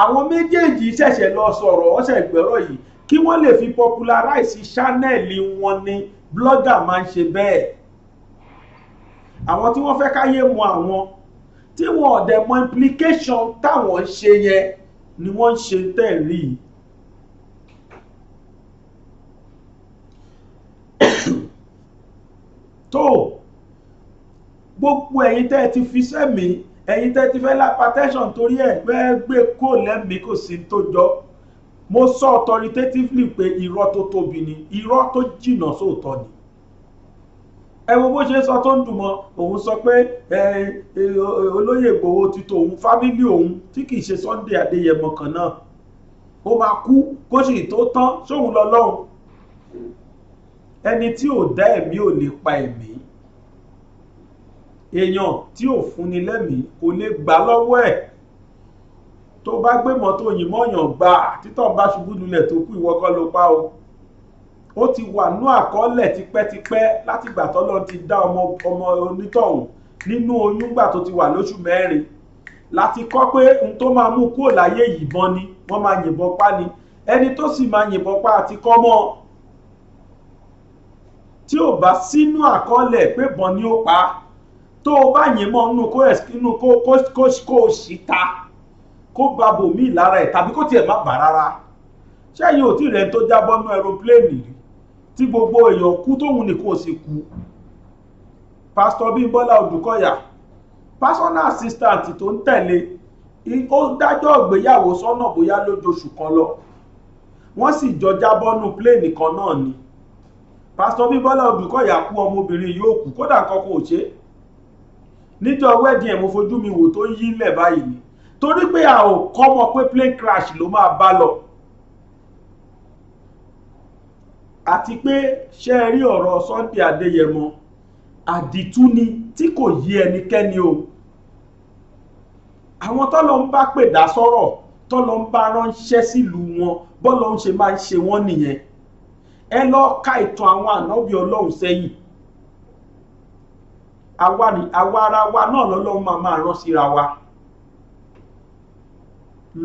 Àwọn méjèèjì ṣẹ̀ṣẹ̀ lọ sọ̀rọ̀ ọ̀sẹ̀ gbẹ̀rọ̀ yìí kí wọ́n lè fi popularize channel wọn ni blogger máa ń ṣe bẹ́ẹ̀. Àwọn tí wọ́n fẹ́ káyé mọ àwọn tí wọ́n ọ̀dẹ̀ mọ implication táwọn ń ṣe yẹn ni wọ́n ń ṣe tẹ̀rí. Tó gbogbo ẹ̀yin tẹ́ ti fi sẹ́mi, ẹ̀yin tẹ́ ti fẹ́ hypertension torí ẹ̀ fẹ́ gbé kó lẹ́mí kò sí tó jọ. Mo sọ authoritatively pé irọ́ tó tóbi ni, irọ́ tó jìnnà sóòótọ́ ni. Ẹ wo bó ṣe sọ tó ń dùn mọ́, òun sọ pé olóyè Igboho ti tó òun fámílì òun tí kìí ṣe Sunday Adéyẹmọ kan náà. Ó máa kú kó sì tó tán sóhun lọ́lọ́run. Ẹni tí ò dá ẹ̀mí ò lè pa ẹ̀mí. Èèyàn tí ò fúnni lẹ́mìí kò lè gbà lọ́wọ́ ẹ̀. Tó bá gbé mọ́tò yìnbọn gbà títọ́ bá ṣubú lulẹ̀ tó kú, ìwọ kọ́ ló pa o. Ó ti wà nú àkọọ́lẹ̀ tipẹ́tipẹ́ láti ìgbà tọ́lọ́run ti dá ọmọ onítọ̀hún nínú oyún gbà tó ti wà lóṣù 4 láti kọ́ pé n tó máa mú kúrò láyé ìbọn ni, wọ́n máa yìnbọn pa ni. Ẹni tó sì máa yìnbọn pa àti kọ́ mọ́ tí ò bá sínú àkọọ́lẹ̀ pé bọ́n ni ó pa, tó o bá yìn mọ́ nínú kó síta kó ba bòmí lára ẹ̀ tàbí kó tiẹ̀ má bà rárá. Ṣẹ́yìn ò tí rẹ̀ tó jábọ́ nú aeroplane rí tí gbogbo èèyàn kú tóhun nìkan ò sì kú. Pastor Bímbọ́lá Odùkọ̀yà, personal assistant tó ń tẹ̀lé, ó dájọ́ ìgbéyàwó sọ́nà bóyá lójoṣù kan lọ. Wọ́n sì jọ jábọ́ nú plane kan náà ni. Pastor Bímbọ́lá Odùkọ̀yà kú, ọmọbìnrin yóò kú, kódà kankan ò ṣe. Níjọ́ wedding ẹ̀ mo fojú mi wò tó yí lẹ̀ báyìí ni. Torí pé a ò kọ́ mọ̀ pé plane crash ló máa bá lọ. Àti pé ṣé ẹ rí ọ̀rọ̀ Sunday Adéyẹmọ, àdìtú ni tí kò yí ẹnikẹ́ni o. Àwọn tọ́lọ ń bá pè dá sọ́rọ̀, tọ́lọ ń bá ránṣẹ́ sílùú wọn, bọ́lọ ń ṣe máa ń ṣe wọ́n nìyẹn. Ẹ lọ ka ìtàn àwọn ànábì Ọlọ́run sẹ́yìn. Àwa ara wa náà lọ́lọ́run máa rán síra wa.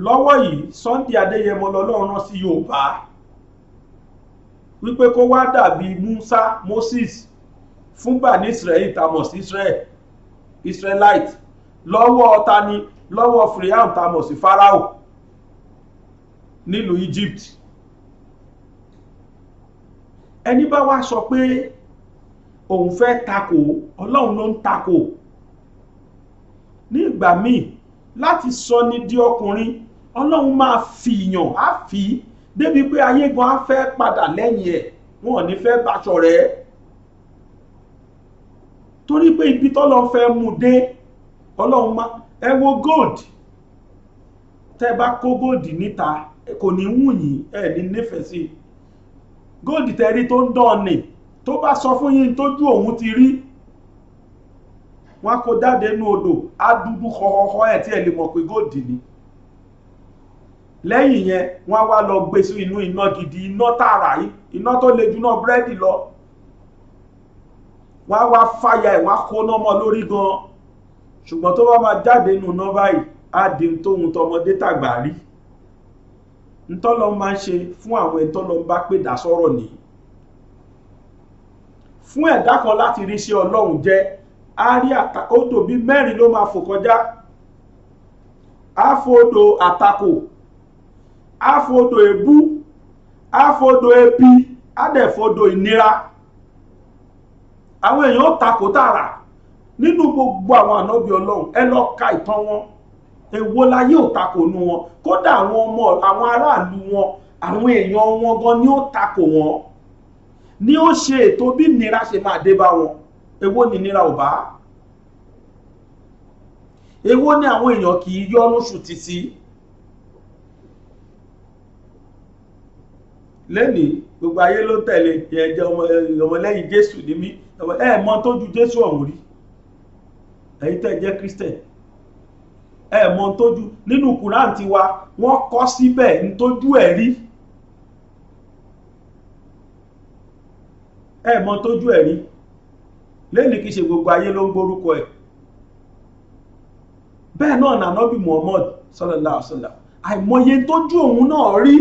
Lọ́wọ́ yìí Sunday Adéyẹmọ lọ́lọ́run rán sí Yorùbá wípé kó wá dàbí Moses fún Bani Israel, tamọ̀ sí Israelite lọ́wọ́ ta ni lọ́wọ́ Fíráò tá a mọ̀ sí Fáráò nílùú Egypt. Ẹni bá wá sọ pé òun fẹ́ takò Ọlọ́run ló ń takò. Ní ìgbà míì láti sọ ní di ọkùnrin Ọlọ́run máa fìyàn á fi débi pé ayé gan á fẹ́ padà lẹ́yìn ẹ̀, wọn ò ní fẹ́ bá ṣọ̀rẹ́. Torí pé ibi tọ́lọ́run fẹ́ mú dé Ọlọ́run máa ẹ wo gold, tẹ́ bá kó gold níta kò ní wù yín, ẹ ní nífẹ̀ẹ́ sí. Gold tẹ́rí tó ń dán ni tó bá sọ fún yín tójú òun ti rí, wọ́n kó jáde nínú odò á dúdú xọxọxọ ẹ̀ tí ẹ lè mọ̀ pé gold ni. Lẹ́yìn yẹn wọ́n wá lọ gbé sí inú iná gidi, iná tààrà yìí, iná tó le jù náà búrẹ́dì lọ. Wọ́n wá fàyà ẹ̀, wọ́n kó náà mọ́ lórí gan. Ṣùgbọ́n tó bá máa jáde nínú iná báyìí á di tóhun tọmọdé tàgbà rí. Ntọ́lọ́ máa ń ṣe fún àwọn ìtọ́lọ́ bá pè dá sọ́rọ̀ nìyí. Fún ẹ̀dá kan láti rí iṣẹ́ Ọlọ́run jẹ́, á rí odò bí 4 ló máa fò kọjá. Á fodò àtakò, á fodò èbú, á fodò ebi, á dẹ̀ fodò ìnira. Àwọn èèyàn ó takò tààrà nínú gbogbo àwọn ànábì Ọlọ́run. Ẹ lọ ka ìtàn wọn, èwo láyé ò takò nú wọn. Kódà àwọn ọmọ àwọn aráàlú wọn, àwọn èèyàn wọn gan ni ó takò wọn, ni ó ṣe ètò bí ìnira ṣe máa dé bá wọn. Èwo ni ìnira ò bá? Èwo ni àwọn èèyàn kì í yọnu ṣùtì sí? Lẹ́nìí gbogbo ayé ló tẹ̀lé ẹ̀jẹ̀ ọmọlẹ́yìn Jésù ní mí, ẹ mọ̀ tó ju Jésù ọ̀hún rí. Ẹ̀yin tẹ́ jẹ́ Christian, ẹ mọ̀ tó ju nínú Quran tiwa wọ́n kọ síbẹ̀ ní tójú ẹ̀ rí. Ẹ mọ̀ tójú ẹ̀ rí. Lẹ́nìí kìí ṣe gbogbo ayé ló ń gbórúkọ ẹ̀. Bẹ́ẹ̀ náà nà Ànábì Muhammad sallallahu alaihi wasallam, àìmọye tójú òun náà rí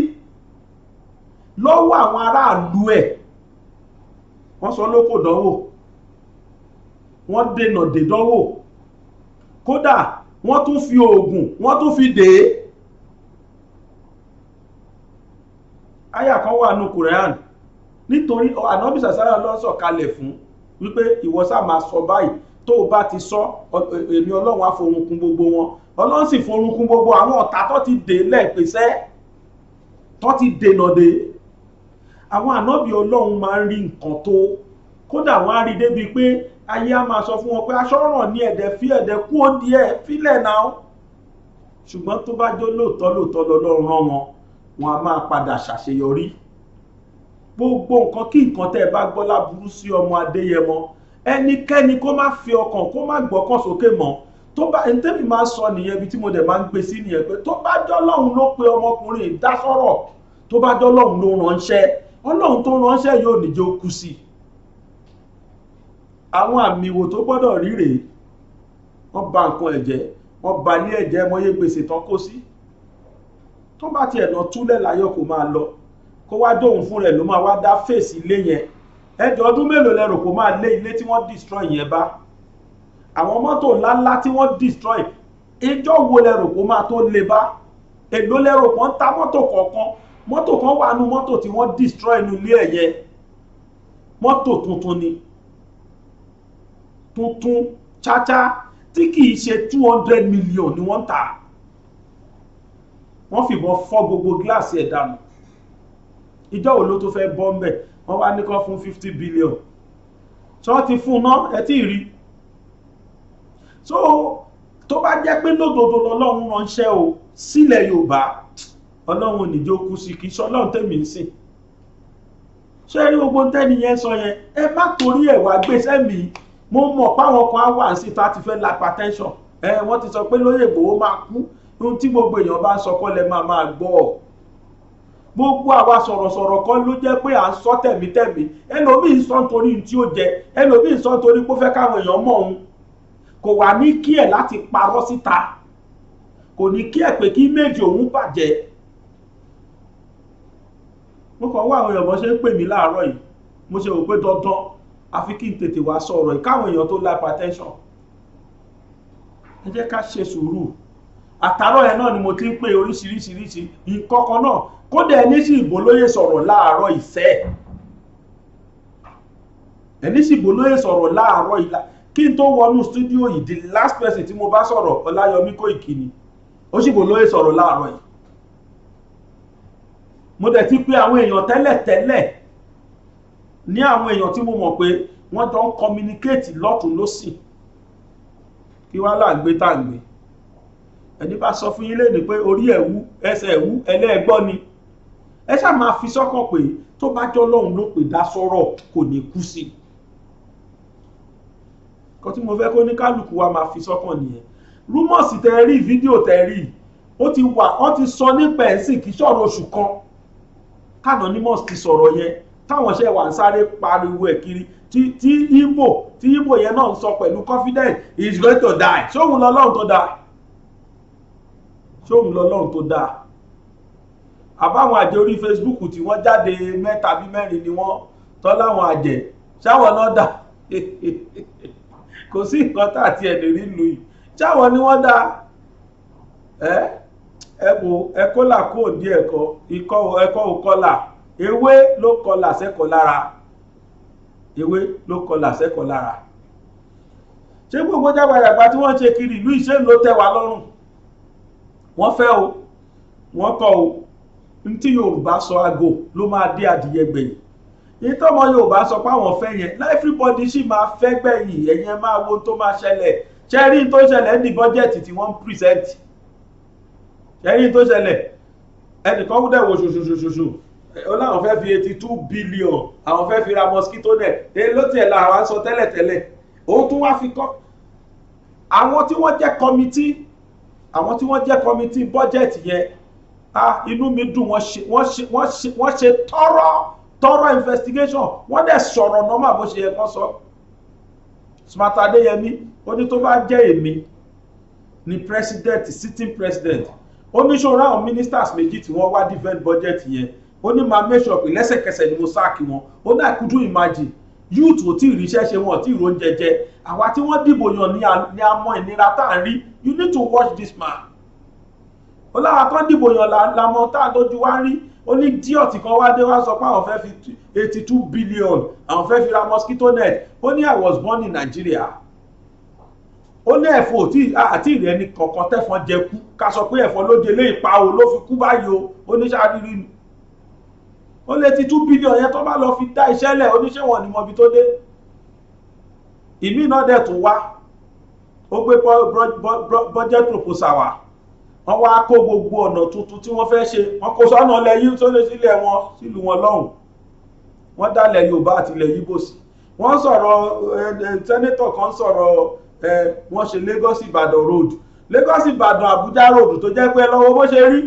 lọ́wọ́ àwọn aráàlú ẹ̀. Wọ́n sọ lókò dánwò, wọ́n dènà dèdánwò, kódà wọ́n tún fi oògùn wọ́n tún fi dè é. Àyà kan wà nínú Quran nítorí Ànábì sàsárà ló sọ̀ kalẹ̀ fún wípé ìwọ sá máa sọ báyìí, tó o bá ti sọ èmi Ọlọ́run á forúnkún gbogbo wọn. Ọlọ́run sì forúnkún gbogbo àwọn ọ̀tá tó ti dè lẹ́ẹ̀pẹ̀sẹ́, tó ti dènà dè. Àwọn ànábì Ọlọ́run máa ń rí nǹkan tó, kódà wọ́n á rí débi pé ayé á máa sọ fún wọn pé aṣọ́ràn ní ẹ̀dẹ̀ fi ẹ̀dẹ̀ kú ó díẹ̀ fílẹ̀ náà. Ṣùgbọ́n tó bá jẹ́ lóòótọ́ lọ́lọ́run rán wọn, wọn á máa padà ṣàṣeyọrí. Gbogbo nǹkan kí nǹkan tẹ́ ẹ bá gbọ́ láburú sí ọmọ Adéyẹmọ, ẹnikẹ́ni kó má fi ọkàn kó má gbọ́kàn sókè mọ́. Tó bá ẹni tẹ́mi máa ń sọ nìyẹn, ibi tí mo dẹ̀ máa ń gbé sí nìyẹn pé tó bá jẹ́ Ọlọ́run ló pe ọmọkùnrin ìdásọ́rọ̀, tó bá jẹ́ Ọlọ́run ló ránṣẹ́, Ọlọ́run tó ránṣẹ́ yóò ní jẹ́ ó kú sí. Àwọn àmì ìwò tó gbọ́dọ̀ rí rèé. Wọ́n bà nǹkan ẹ̀jẹ̀, wọ́n bà ilé ẹ̀jẹ̀ mọ́yé gbèsè tán kó sí. Tó bá tiẹ̀ lọ túlẹ̀ láyọ̀ kó máa lọ, kó wá dóhùn fún rẹ̀ ló máa wá dá fèsì ilé yẹn. Ẹjọ́ ọdún mélòó lẹ rò kó máa lé ilé tí wọ́n destroy yẹn bá? Àwọn mọ́tò ńláńlá tí wọ́n destroy, ìjọ́ wo lẹ rò kó máa tó lé bá? Èló lẹ rò kó ń ta mọ́tò kọ̀ọ̀kan? Mọ́tò kan wà nú mọ́tò tí wọ́n destroy nínú ilé ẹ̀yẹ. Mọ́tò tuntun ni, tuntun cháchá tí kìí ṣe 200 million ni wọ́n tà. Wọ́n fìbọn fọ́ gbogbo gíláàsì ẹ̀ dànù. Ìjọ́ wo ló tó fẹ́ bọ́ mbẹ̀? Wọ́n wá ní kó fún 50 billion. Ṣọ́ ti fún náà ẹ tí rí. So tó bá jẹ́ pé lódodo lọ́lọ́run ránṣẹ́ o sílẹ̀ Yorùbá, Ọlọ́run níjó kú sí, kìí ṣe Ọlọ́run tèmi ń sìn. Ṣé rí gbogbo tẹ́ni yẹn sọ yẹn, ẹ má torí ẹ̀ wá gbé sẹ́mi. Mo mọ̀ páwọn kan á wà sí tá ti fẹ́ la hypertension. Wọ́n ti sọ pé lóyè Ìgbòho máa kú. Ohun tí gbogbo èèyàn bá ń sọ kọ́ lẹ máa gbọ́. Gbogbo àwa sọ̀rọ̀sọ̀rọ̀ kan ló jẹ́ pé à ń sọ tẹ̀mítẹ̀mí. Ẹlòmíì sọ nítorí tí ó jẹ, ẹlòmíì sọ nítorí pé ó fẹ́ káwọn èèyàn mọ̀ òun. Kò wá ní kí ẹ̀ láti parọ́ síta, kò ní kí ẹ̀ pé kí méjì òun bàjẹ́. Mo kàn wá àwọn èèyàn bọ́ ṣe ń pè mí láàárọ̀ yìí, mo ṣe rò pé dandan àfi kí n tètè wá sọ̀rọ̀ yìí káwọn èèyàn tó la hypertension. Ẹ jẹ́ ká ṣe sùúrù. àtàrọ̀ ẹ̀ náà ni mo ti ń pè oríṣiríṣiríṣi nǹkan kan náà kódà ẹni sì ìbólóyè sọ̀rọ̀ láàárọ̀ ìfẹ́ ẹni sì ìbólóyè sọ̀rọ̀ láàárọ̀ ìlà kí n tó wọnú stúdíò yìí the last person tí mo bá sọ̀rọ̀ Ọláyọmí Kóìkì ni ó sì ìbólóyè sọ̀rọ̀ láàárọ̀ yìí mo dẹ̀ ti pé àwọn èèyàn tẹ́lẹ̀ ní àwọn èèyàn tí mo mọ̀ pé wọ́n jọ ń communicate lọ́tún lósì kí wá là ń gbé tá ń gbé ẹni bá sọ fún yín lé ní pé orí ẹ̀wú ẹsẹ̀ ẹ̀wú ẹlẹ́ẹ̀gbọ́ ni ẹ ṣáà máa fi sọ́kàn pé tó bá jọ́ lọ́hùn ló pè dá sọ́rọ̀ kò ní kú sí kan tí mo fẹ́ kó ní kálukú wa máa fi sọ́kàn nìyẹn rúmọ̀sì tẹ́ rí fídíò tẹ́ rí ó ti wà ó ti sọ nípa ẹ̀sìn kì í sọ̀rọ̀ oṣù kan Anonymous ti sọ̀rọ̀ yẹn táwọn ṣe wà ń sáré pariwo ẹ̀ kiri tí Igbo yẹn náà ń sọ pẹ̀lú confidence he is going to die ṣóhun lọ́lọ́run tó dáa ṣóhun lọ́lọ́run tó dáa àbáwọn àjẹ́ orí Facebook tí wọ́n jáde 3 bí 4 ni wọ́n tọ́ láwọn àjẹ́ ṣáwọn náà dà kò sí nǹkan tá àti ẹ̀ lè rí lu yìí ṣáwọn ni wọ́n dá ẹ̀kọ́là kò dí ẹ̀kọ́ òkọ́là ewé ló kọlà sẹ́kọ̀ọ́ lára ewé ló kọlà sẹ́kọ̀ọ́ lára ṣé gbogbo jágbàjàgbà tí wọ́n ṣe kiri ìlú ìṣe ló tẹ́ wa lọ́rùn wọ́n fẹ́ o wọ́n kọ́ o ní tí Yorùbá sọ aago ló máa dé adìyẹ gbẹ̀yìn èyí tọ́mọ Yorùbá sọ pé àwọn fẹ́ yẹn everybody sì máa fẹ́ gbẹ̀yìn ẹ̀yẹn máa wo tó máa ṣẹlẹ̀ ṣẹ́rí tó ṣẹlẹ̀ ní bọ́jẹ̀tì tí wọ́n ń present ṣẹ́rí tó ṣẹlẹ̀ ẹnìkan wúdẹ̀ wo ṣoṣoṣoṣo ó láwọn fẹ́ fi 82 billion àwọn fẹ́ fi ra mosquito net èyí ló tiẹ̀ la àwọn sọ tẹ́lẹ̀tẹ́lẹ̀ òun tún wá fi kọ́ àwọn tí wọ́n jẹ́ kọmitì bọ́jẹ̀tì yẹn inú mi dùn wọ́n ṣe thorough investigation wọ́n dẹ̀ sọ̀rọ̀ normal bó ṣe yẹ kán sọ Smart Adéyẹmí ó ní tó bá jẹ́ èmi ni president sitting president ó ní ṣòro àwọn ministers méjì tí wọ́n wá defend budget yẹn ó ní máa make sure pé lẹ́sẹ̀kẹsẹ̀ ni mo sáàkì wọn ó náà couldn't imagine youth ò tí ì ríṣẹ́ ṣe wọn ò tí ì róúnjẹ jẹ àwa tí wọ́n dìbò yàn ní àmọ́ ìnira tá à ń rí you need to watch this man ó láwa kan dìbò yàn lámọ́ tá à lójú wá rí ó ní díọ̀tì kan wá dé wá sọ pé àwọn fẹ́ fi 82 billion àwọn fẹ́ fi ra mosquito net ó ní I was born in Nigeria ó ní ẹ̀fọ́ àti ìrẹ́ ní kọ̀ọ̀kan tẹ́fọn jẹ kú ká sọ pé ẹ̀fọn ló jẹ lé ìpa o ló fi kú báyìí o ó ní ṣáàdìrí ni ó lé 82 billion yẹn tó bá lọ fi dá iṣẹ́ lẹ̀ oníṣẹ́ wọn ni mọbi tó dé ìmí náà dẹ̀ tún wá ó gbé budget proposal wá wọ́n wá kó gbogbo ọ̀nà tuntun tí wọ́n fẹ́ ṣe wọ́n kó sọ́nà lẹ́yìn tó lé sílẹ̀ wọn sílùú wọn lọ́hùn wọ́n dálẹ̀ Yorùbá àti ilẹ̀ Yíbò sí wọ́n sọ̀rọ̀ sẹ́nétọ̀ kan sọ̀rọ̀ wọ́n ṣe Lagos Ìbàdàn road Lagos Ìbàdàn Àbújá road tó jẹ́ pé lọ́wọ́ bó ṣe rí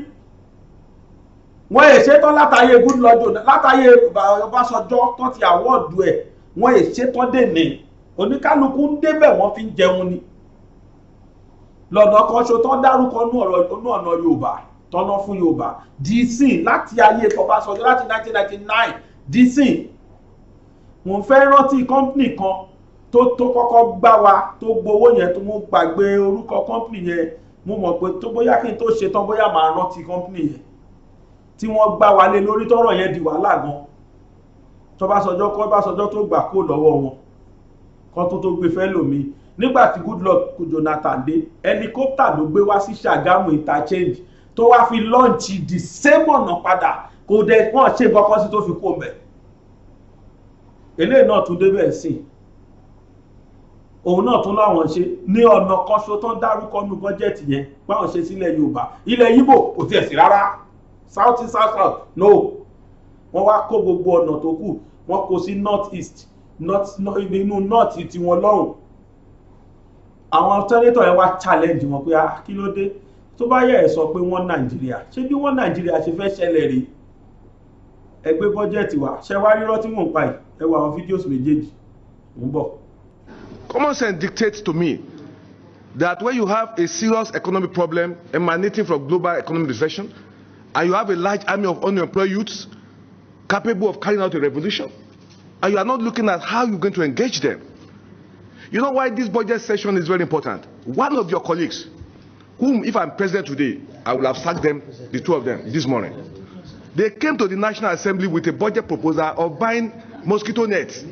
wọ́n è ṣetán látàyè Goodluck látàyè Ọbásanjọ́ tó ti àwọ́ọ̀dù ẹ̀ wọ́n è ṣetán dènè oníkálukú ń débẹ̀ wọ́n fi ń jẹun ni lọ́nà kan ṣo tán dárúkọ ní ọ̀nà Yorùbá tọ́nà fún Yorùbá dc láti ayé Ọbásanjọ́ láti 1999 dc wọ́n fẹ́ rántí kọ́mpìnì kan tó kọ́kọ́ gbá wa tó gbowó yẹn tó mú gbàgbé orúkọ kọ́mpìnì yẹn mo mọ̀ pé tó bóyá kí n tó ṣe tán bóyá máa rántí kọ́mpìnì yẹn tí wọ́n gbá wa lé lórí tọ́rọ̀ yẹn di wàhálà gan tọ́básanjọ́ tó gbà kó lọ́wọ́ wọn kan tó gbé fẹ́ lòmí nígbàtí Goodluck Jonathan dé helicopter ló gbé wá sí Ṣàgámù interchange tó wá fi lọ́ǹchì the same ọ̀nà padà kò dẹ̀ wọ́n ṣe kankan sí tó fi kó mbẹ̀ eléyìí náà tún débẹ̀ sí òun náà tún láwọn ṣe ní ọ̀nà kan ṣo tán dárúkọ nínú bọ́jẹ̀tì yẹn báwọn ṣe sílẹ̀ Yorùbá ilẹ̀ Yíbò kò tiẹ̀ sí rárá south east south no wọ́n wá kó gbogbo ọ̀nà tó kù wọ́n kó sí north east inú north tí wọ́n lọ́hùn àwọn senator yẹn wá challenge wọn pé kí ló dé tó bá yẹ ẹ sọ pé wọ́n Nàìjíríà ṣé bí wọ́n Nàìjíríà ṣe fẹ́ ṣẹlẹ̀ rí ẹgbẹ́ bọ́jẹ̀tì wa ṣe wá rírọ́ tí mò ń pa yìí ẹ wo àwọn fídíòs méjèèjì ń bọ̀. Common sense dictates to me that when you have a serious economic problem emanating from global economic recession and you have a large army of unemployed youths capable of carrying out a revolution and you are not looking at how you're going to engage them. You know why this budget session is very important? One of your colleagues whom, if I'm president today, I will have sacked them, the two of them, this morning. They came to the National Assembly with a budget proposal of buying mosquito nets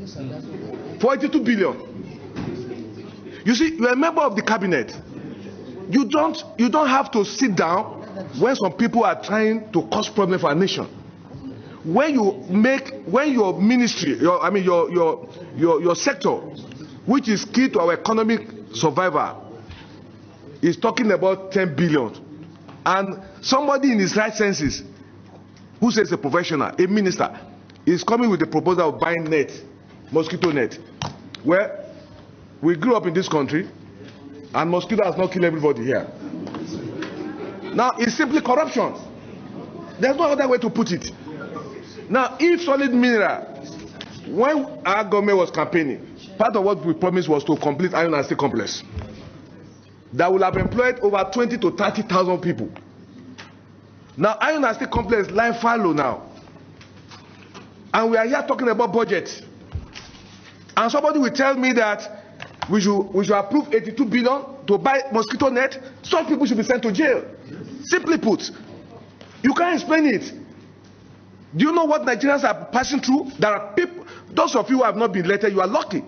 for 82 billion. You see, you're a member of the cabinet. You don't have to sit down when some people are trying to cause problems for our nation. When your ministry, your sector, which is key to our economic survival, is talking about 10 billion, and somebody in his right senses, who says a professional, a minister, is coming with the proposal of buying net, mosquito net. Well, we grew up in this country, and mosquito has not killed everybody here. Now, it's simply corruption. There's no other way to put it. Now, if Solid Mineral, when our government was campaigning, part of what we promised was to complete Iron and Steel Complex. That will have employed over 20 to 30,000 people. Now, Iron and Steel Complex line fallow now. And we are here talking about budget. And somebody will tell me that we should approve 82 billion to buy mosquito net. Some people should be sent to jail. Simply put, you can't explain it. Do you know what Nigerians are passing through? There are people, those of you who have not been elected, you are lucky.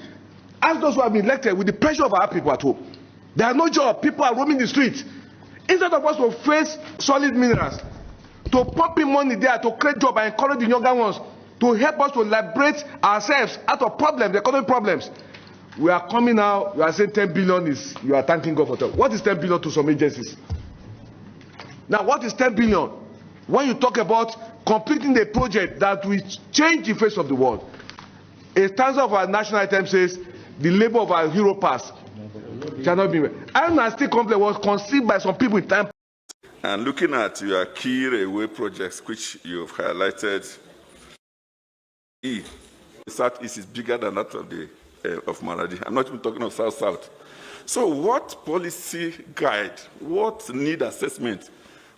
Ask those who have been elected with the pressure of our people at home. There are no jobs. People are roaming the streets. Instead of us to face Solid Minerals, to pump in money there to create jobs and encourage the younger ones to help us to liberate ourselves out of problems, the economic problems. We are coming now, you are saying 10 billion is, you are thanking God for that. What is 10 billion to some agencies? Now, what is 10 billion? When you talk about completing a project that will change the face of the world, a stanza of our national anthem says, the labor of our hero past shall not be made. Iron and Steel Complex was conceived by some people in time. And looking at your key railway projects, which you've highlighted, the Southeast is bigger than that of Maradi. I'm not even talking of South-South. So what policy guide, what need assessment,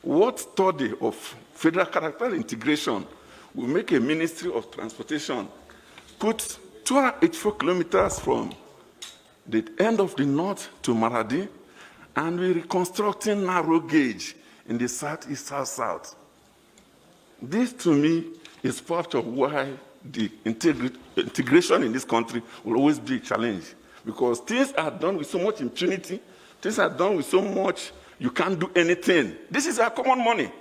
what study of federal character integration will make a Ministry of Transportation put 284 kilometers from the end of the north to Maradi, and we're reconstructing narrow gauge in the Southeast, South-South? This, to me, is part of why the integration in this country will always be a challenge, because things are done with so much impunity, things are done with so much, you can't do anything. This is our common money.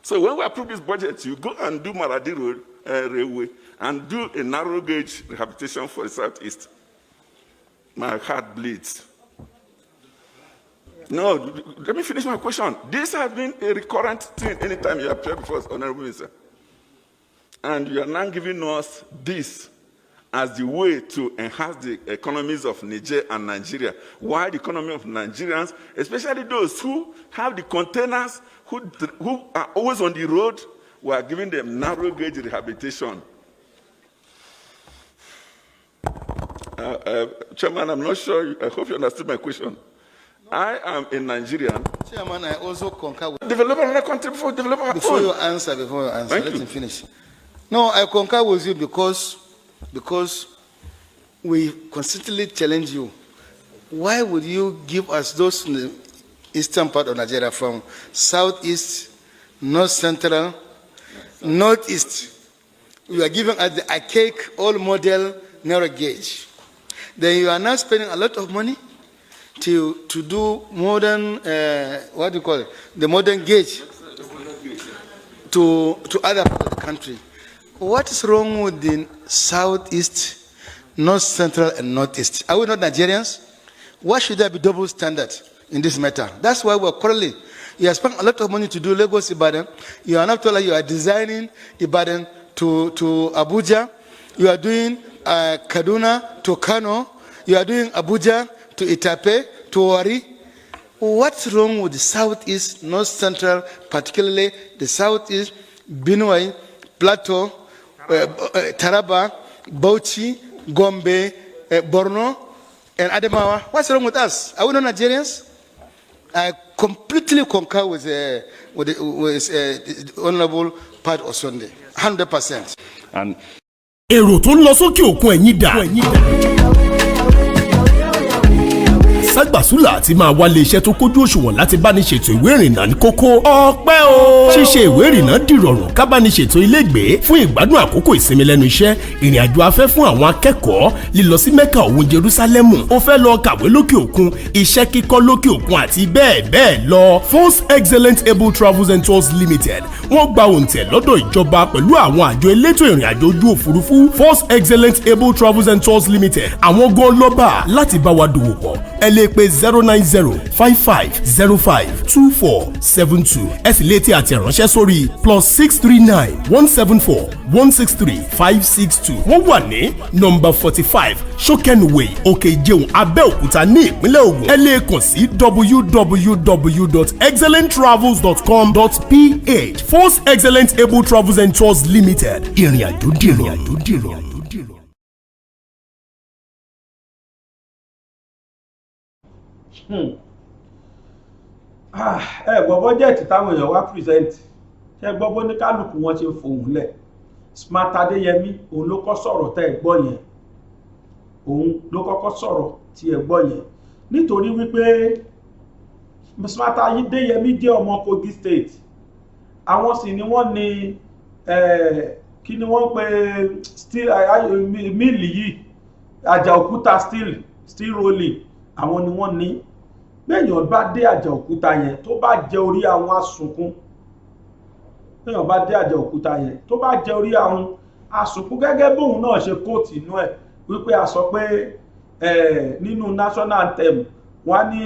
So when we approve this budget, you go and do Maradi Road, Railway, and do a narrow gauge rehabilitation for the Southeast. My heart bleeds. No, let me finish my question. This has been a recurrent thing anytime you appear before us, Honorable Minister. And you are now giving us this as the way to enhance the economies of Niger and Nigeria. Why the economy of Nigerians, especially those who have the containers, who are always on the road, we are giving them narrow gauge rehabilitation. Chairman, I'm not sure, I hope you understood my question. I am a Nigerian. Chairman, I also concur with develop another country before develop our before own. you answer, Thank let you. me finish. No, I concur with you because we constantly challenge you. Why would you give us those in the eastern part of Nigeria from southeast, north central, northeast? You are giving us the archaic old model narrow gauge. Then you are now spending a lot of money to do modern, what do you call it? The modern gauge to other parts of the country. What is wrong with the southeast, north central, and northeast? Are we not Nigerians? Why should there be double standard in this matter? That's why we're quarreling. You have spent a lot of money to do Lagos Ibadan. You are not told that you are designing Ibadan to Abuja. You are doing Kaduna to Kano. You are doing Abuja to Itape to Wari. What's wrong with the southeast, north central, particularly the southeast, Benue, Plateau, Taraba, Bauchi, Gombe, Borno, and Adamawa? What's wrong with us? Are we not Nigerians? I completely concur with the Honorable Pat Osonde, 100%. And èrò tó ń lọ sókè òkun ẹ̀yìn dà. ságbàsúlà àti máa wálé iṣẹ́ tó kójú òṣùwọ̀n láti bá ní ṣètò ìwé ìrìnnà ní kókó. ọpẹ́ o. ṣíṣe ìwé ìrìnnà dìrọ̀rùn ká bá ní ṣètò ilégbèé fún ìgbádùn àkókò ìsinmi lẹ́nu iṣẹ́, ìrìn àjò afẹ́ fún àwọn akẹ́kọ̀ọ́, lílọ sí Mẹ́kà òun Jerúsálẹ́mù, ó fẹ́ lọ kàwé lókè òkun, iṣẹ́ kíkọ́ lókè òkun àti bẹ́ẹ̀ bẹ́ẹ̀ lọ. Force Excellent Able Travels and Tours Limited wọ́n gba òǹtẹ̀ lọ́dọ̀ ìjọba pẹ̀lú àwọn àjọ elétò ìrìn àjò ojú òfurufú. Force Excellent Able Travels and Tours Limited àwọn gan lọ́ba láti bá wa dòwò pọ̀. ẹ lè pe 09055052472. ẹ sì lè tí àtẹ̀ránṣẹ́ sórí +639174163 wọ́n wà ní nọ́mbà 45 Shokenway Òkè Ìjẹun Abẹ́òkúta ní ìpínlẹ̀ Ògùn. ẹ lè kàn sí www.excellenttravels.com.ph. Force Excellent Able Travels and Tours Limited. ìrìn àjò dìrọ̀. ẹ gbọ́ bọ́jẹ̀tì táwọn èèyàn wá present, ṣe gbọ́ bó ní kálukú wọn ṣe fòun lẹ̀. Smart Adéyẹmí òun ló kọ́ sọ̀rọ̀ tẹ́ ẹ gbọ́ yẹn, òun ló kọ́kọ́ sọ̀rọ̀ tí ẹ gbọ́ yẹn, nítorí wípé Smart Adéyẹmí jẹ́ ọmọ Kogi State, àwọn sì ni wọ́n ní kí ni wọ́n pe steel míìlì yìí, Àjàòkúta steel rolling, àwọn ni wọ́n ní. Béèyàn bá dé Àjàòkúta yẹn tó bá jẹ orí àwọn asunkún, béèyàn bá dé Àjàòkúta yẹn tó bá jẹ orí àwọn asunkún, gẹ́gẹ́ bóun náà ṣe kóòtù inú ẹ̀ wípé a sọ pé nínú national anthem wọ́n ní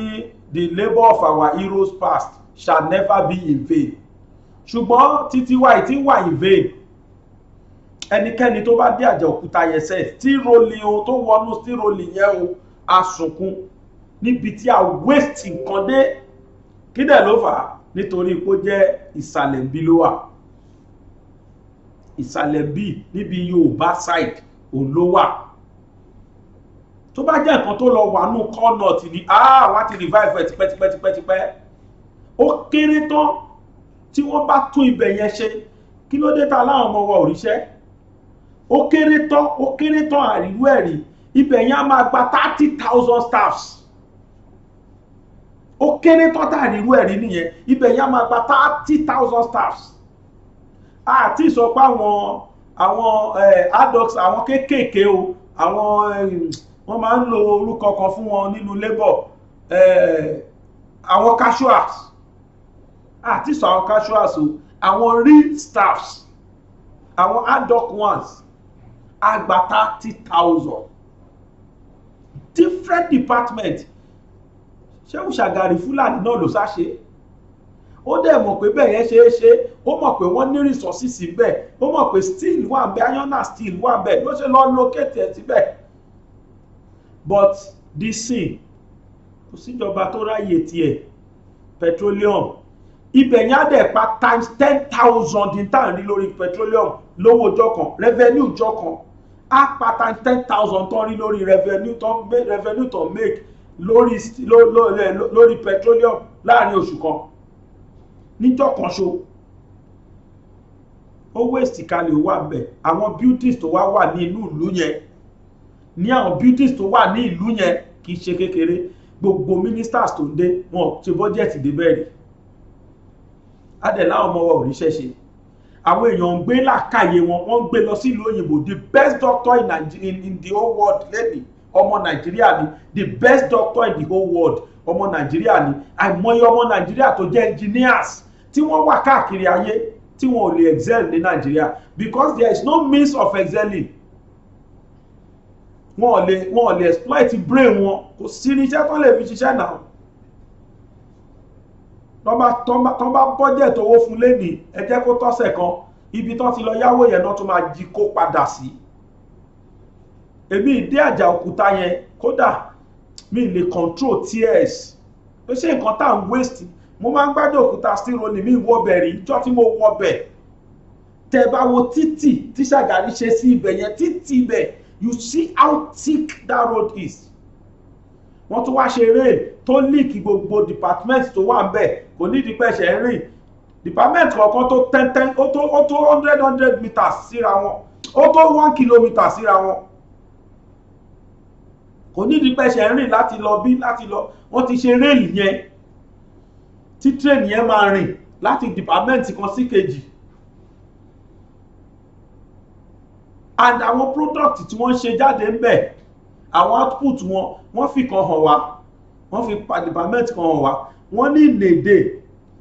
the labour of our heroes past shall never be in vain. Ṣùgbọ́n títí wà tí wà in vain. Ẹnikẹ́ni tó bá dé Àjàòkúta yẹn sẹ́ steel rolling o tó wọnú steel rolling yẹn o asunkún níbi tí a waste nǹkan dé. Kí dẹ̀ ló fà á? Nítorí pé ó jẹ́ ìsàlẹ̀ bí ló wà. Ìsàlẹ̀ bí níbi Yorùbá side òun ló wà. Tó bá jẹ́ nǹkan tó lọ wà nù cornut ni wọ́n ti revive ẹ̀ tipẹ́tipẹ́. Ó kéré tán tí wọ́n bá tún ibẹ̀ yẹn ṣe, kí ló dé ta láwọn ọmọ wa ò ríṣẹ́? Ó kéré tán àríwú ẹ̀rí, ibẹ̀ yẹn á máa gba 30,000 staffs. Ó kéré tán àríwú ẹ̀rí nìyẹn, ibẹ̀ yẹn á máa gba 30,000 staffs. Àti sọ pé àwọn adults, àwọn kéékèèké o, wọ́n máa ń lo orúkọ kan fún wọn nínú labour, àwọn casuals. Àti sọ àwọn casuals o, àwọn real staffs, àwọn adult ones àgbà 30,000. Different department. Ṣéun Ṣàgàrí Fúlàní náà ló sáṣe. Ó dẹ̀ mọ̀ pé bẹ́ẹ̀ yẹn ṣe, ó mọ̀ pé wọ́n ní resources síbẹ̀, ó mọ̀ pé steel wà ńbẹ̀, iron and steel wà ńbẹ̀, ló ṣe lọ locate ẹ̀ síbẹ̀. But this thing, kò síjọba tó ráyè tiẹ̀, petroleum, ibẹ̀ yẹn á dẹ̀ pa times 10,000 ní tàn rí lórí petroleum lówó ọjọ́ kan, revenue ọjọ́ kan, á pa times 10,000 tán rí lórí revenue tán make lórí petroleum láàrin oṣù kan. Níjọ́ kan ṣo ó waste kalẹ̀ ó wà bẹ̀. Àwọn beauties tó wà ní inú ìlú yẹn, ní àwọn beauties tó wà ní ìlú yẹn kì í ṣe kékeré. Gbogbo ministers tó ń dé wọn ṣe budget dé bẹ́ẹ̀rẹ̀. Adẹ̀ láwọn ọmọ wa ò ríṣẹ́ ṣe. Àwọn èèyàn ń gbé làkàyè wọ́n ń gbé lọ sí ìlú òyìnbó. The best doctor in the whole world lẹ́nìí ọmọ Nàìjíríà ni. The best doctor in the whole world ọmọ Nàìjíríà ni. Àìmọye ọmọ Nàìjíríà tó jẹ́ engineers tí wọ́n wà káàkiri ayé tí wọ́n ò lè excel ní Nàìjíríà because there is no means of excelling. Wọ́n ò lè exploit brain wọn, kò sí irinṣẹ́ tó lè fi ṣiṣẹ́ náà. Tọ́ bá budget owó fún lẹ́nìí, ẹ jẹ́ kó tọ́sẹ̀ kan, ibi tán ti lọ yáwó yẹn náà tó máa jí kó padà sí. Èmi ìdí Àjàòkúta yẹn kódà mi lè control tears. Ó ṣe nǹkan tá à ń waste. Mo máa ń gbádùn òkúta steel rolling mi wọ́bẹ̀ rí, ìjọ́ tí mo wọ́bẹ̀. Tẹ́ bá wo títì tí Ṣàgàrí ṣe sí ibẹ̀ yẹn, títì ibẹ̀, you see how thick that road is. Wọ́n tún wá ṣe rail tó leak gbogbo department tó wà ńbẹ̀, kò ní di pẹ̀ṣẹ̀ rìn. Department kọ̀ọ̀kan tó 10 ó tó 100 meters síra wọn, ó tó 1 kilometer síra wọn. kò ní ìdí pẹ́ṣẹ̀ rìn láti lọ bí láti lọ wọ́n ti ṣe réèlì yẹn tí train yẹn máa rìn láti department kan sí kejì and àwọn product tí wọ́n ṣe jáde ń bẹ̀ àwọn output wọ́n fi kan hàn wá wọ́n fi department kan hàn wá wọ́n ní ìnèdè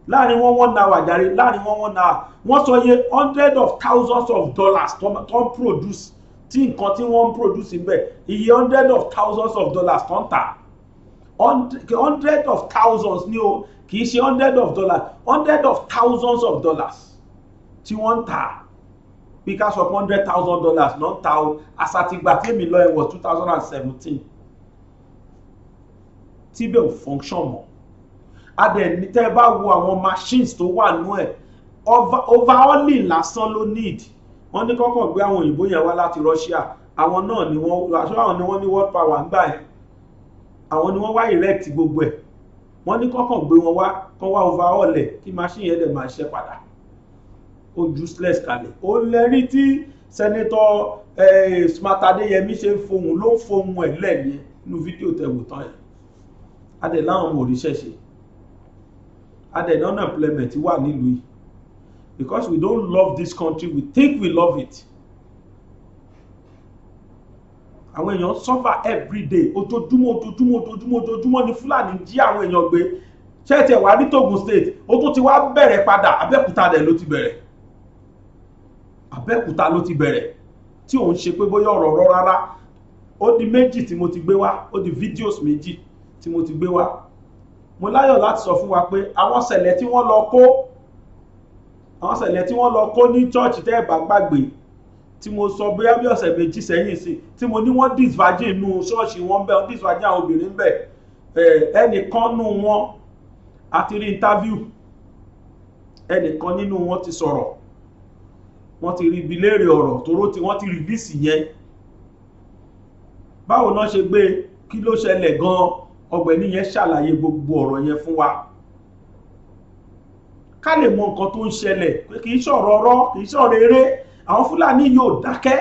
láàrin wọn 1 hour jàre láàrin wọn 1 hour wọ́n sọ iye hundreds of thousands of dollars tó ń produce tí nǹkan tí wọ́n ń produce ń bẹ̀ iye hundreds of thousands of dollars tó ń tà hundreds of thousands ni o kì í ṣe hundreds of dollars hundreds of thousands of dollars tí wọ́n ń tà bí ká sọ pé $100,000 náà ń ta o àsàtìgbà tèmi lọ ẹ̀wọ̀ 2017 tí bẹ́ẹ̀ ò function mọ́ adẹ̀ ní tẹ́ bá wo àwọn machines tó wà nú ẹ̀ overhauling lásán ló need wọ́n ní kọ́kọ́ gbé àwọn òyìnbó yẹn wá láti Russia àwọn náà ni wọ́n ní world power ń gbà yẹn àwọn ni wọ́n wá erect gbogbo ẹ̀ wọ́n ní kọ́kọ́ gbé wọn wá kọ́ wá overhaul ẹ̀ kí machine yẹn dẹ̀ máa ṣe padà ó useless kalẹ̀ ó lẹ́rí tí Senator Smart Adéyẹmí ṣe ń fohùn ló ń fohùn ẹ̀ lẹ́ẹ̀ni nínú fídíò tẹ̀wò tán yẹn adẹ̀ láwọn ọmọ òrìṣẹ́ ṣe adẹ̀ ní unemployment wà nílùú yìí because we don't love this country we think we love it àwọn èèyàn suffer every day ojoojúmọ́ ni Fúlàní jí àwọn èèyàn gbé ṣẹ́ẹ̀tì ẹ̀wà ní Togun State ó tún ti wá bẹ̀rẹ̀ padà Abẹ́òkúta dẹ̀ ló ti bẹ̀rẹ̀ Abẹ́òkúta ló ti bẹ̀rẹ̀ tí òun ṣe pé bóyá ọ̀rọ̀ rárá ó di méjì tí mo ti gbé wá ó di videos méjì tí mo ti gbé wá mo láyọ̀ láti sọ fún wa pé àwọn ṣẹlẹ̀ tí wọ́n lọ kó ní church tẹ́ ẹ̀ bá gbàgbé tí mo sọ bóyá bí ọ̀sẹ̀ méjì sẹ́yìn sí tí mo ní wọ́n disvirgin inú ṣọ́ọ̀ṣì wọn bẹ́ẹ̀ wọ́n disvirgin àwọn obìnrin bẹ́ẹ̀ ẹnìkan nú wọn àti rí interview ẹnìkan nínú wọn ti sọ̀rọ̀ wọ́n ti rí ibi léèrè ọ̀rọ̀ tóró tí wọ́n ti release yẹn báwo náà ṣe gbé kí ló ṣẹlẹ̀ gan-an ọ̀gbẹ́ni yẹn ṣàlàyé gbogbo ọ̀rọ̀ yẹn fún wa ká lè mọ nǹkan tó ń ṣẹlẹ̀ pé kì í ṣọ̀rọ̀ ọ̀rọ̀ kì í ṣọ̀rọ̀ eré àwọn Fúlàní yóò dákẹ́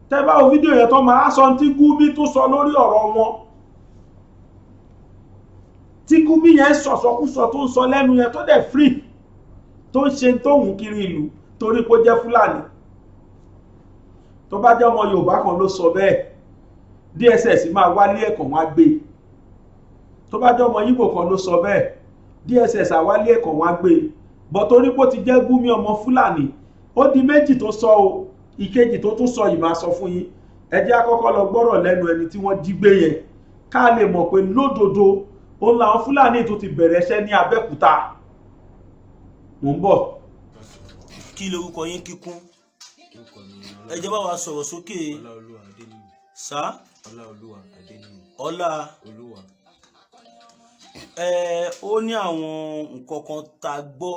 tẹ́ bá wo fídíò yẹn tó máa sọ tí Gumi tó sọ lórí ọ̀rọ̀ wọn tí Gumi yẹn sọ̀sọ̀kúsọ tó ń sọ lẹ́nu yẹn tó dẹ̀ free tó ń ṣe tóhun kiri ìlú torí pé ó jẹ́ Fúlàní tó bá jẹ́ ọmọ Yorùbá kan ló sọ bẹ́ẹ̀ DSS máa wálé ẹ̀kọ́ wọn á gbé tó bá jẹ́ ọmọ Yíbò kan ló sọ bẹ́ẹ̀ DSS àwálé ẹ̀kọ́ wọn á gbé bọ̀ torí pé ó ti jẹ́ Gumi ọmọ Fúlàní ó di méjì tó sọ o ìkejì tó tún sọ yìí máa sọ fún yín ẹ jẹ́ àkọ́kọ́ lọ gbọ́rọ̀ lẹ́nu ẹni tí wọ́n jí gbé yẹn ká lè mọ̀ pé lódodo òun làwọn Fúlàní tó ti bẹ̀rẹ̀ iṣẹ́ ní Abẹ́òkúta mò ń bọ̀. kí lorúkọ yín kíkún ẹ jẹ́ bá wa sọ̀rọ̀ sókè sá ọlá ó ní àwọn nǹkan kan tá a gbọ́